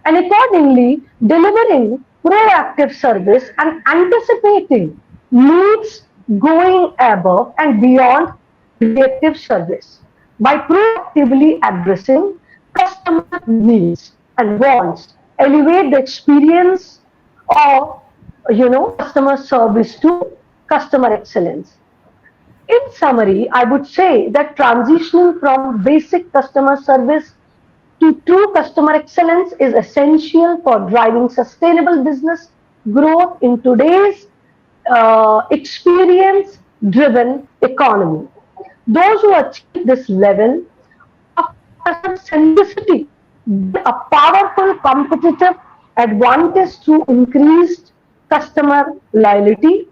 And accordingly, delivering proactive service and anticipating needs going above and beyond reactive service. By proactively addressing customer needs and wants, elevate the experience of customer service to customer excellence. In summary, I would say that transitioning from basic customer service to true customer excellence is essential for driving sustainable business growth in today's experience driven economy. Those who achieve this level of customer centricity gain a powerful competitive advantage through increased customer loyalty,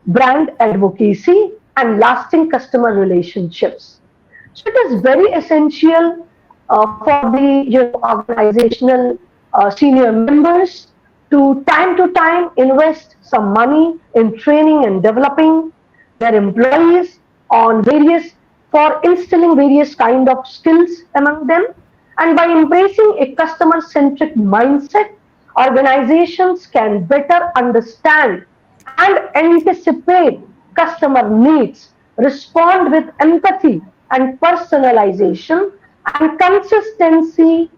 brand advocacy, and lasting customer relationships. So it is very essential for the organizational senior members to time invest some money in training and developing their employees on various for instilling various kind of skills among them. And by embracing a customer centric mindset, organizations can better understand and anticipate customer needs, respond with empathy and personalization, and consistently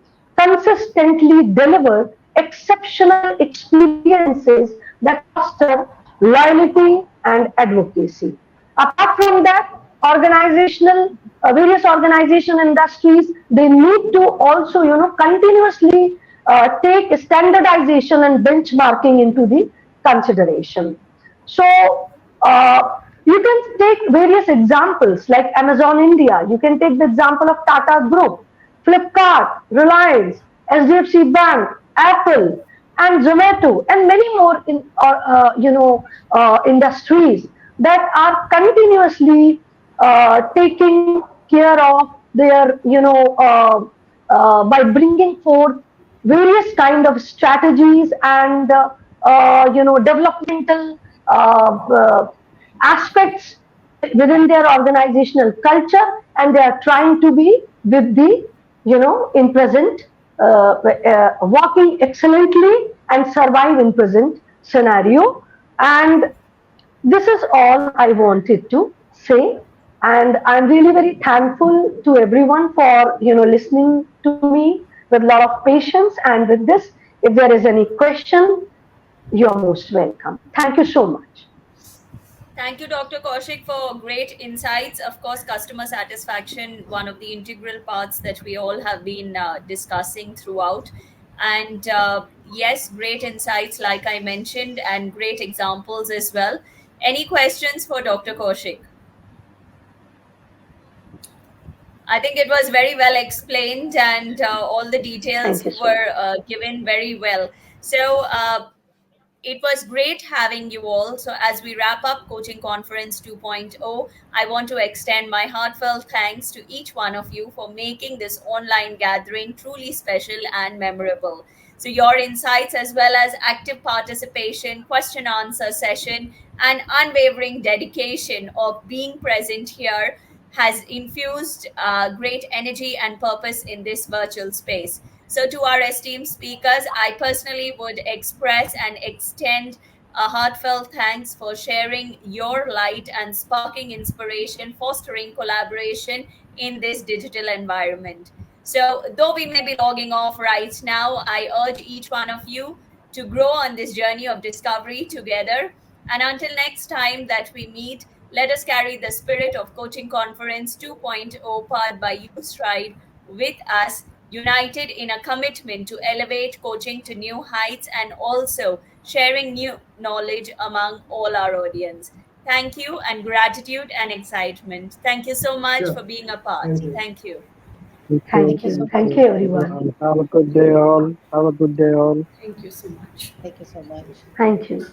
deliver exceptional experiences that foster loyalty, and advocacy. Apart from that, various organization industries, they need to also, continuously take standardization and benchmarking into the consideration. So, uh, you can take various examples like Amazon India. You can take the example of Tata Group, Flipkart, Reliance, SDFC Bank, Apple, and Zomato, and many more industries that are continuously taking care of their by bringing forth various kind of strategies and developmental aspects within their organizational culture, and they are trying to be with the in present working excellently and survive in present scenario. And this is all I wanted to say, and I'm really very thankful to everyone for listening to me with a lot of patience. And with this, if there is any question, you're most welcome. Thank you so much. Thank you, Dr. Kaushik, for great insights. Of course, customer satisfaction, one of the integral parts that we all have been discussing throughout. And yes, great insights, like I mentioned, and great examples as well. Any questions for Dr. Kaushik? I think it was very well explained, and all the details Thank you so much. were given very well. So, it was great having you all. So, as we wrap up Coaching Conference 2.0, I want to extend my heartfelt thanks to each one of you for making this online gathering truly special and memorable. So, your insights, as well as active participation, question answer session, and unwavering dedication of being present here has infused great energy and purpose in this virtual space. So, to our esteemed speakers, I personally would express and extend a heartfelt thanks for sharing your light and sparking inspiration, fostering collaboration in this digital environment. So, though we may be logging off right now, I urge each one of you to grow on this journey of discovery together. And until next time that we meet, let us carry the spirit of Coaching Conference 2.0 powered by Ustride with us, united in a commitment to elevate coaching to new heights and also sharing new knowledge among all our audience. Thank you, and gratitude and excitement. Thank you so much Sure. for being a part. Thank you. Thank you. Thank you. Thank you. Thank Thank you. you, everyone. Have a good day, all. Have a good day, all. Thank you so much. Thank you so much. Thank you.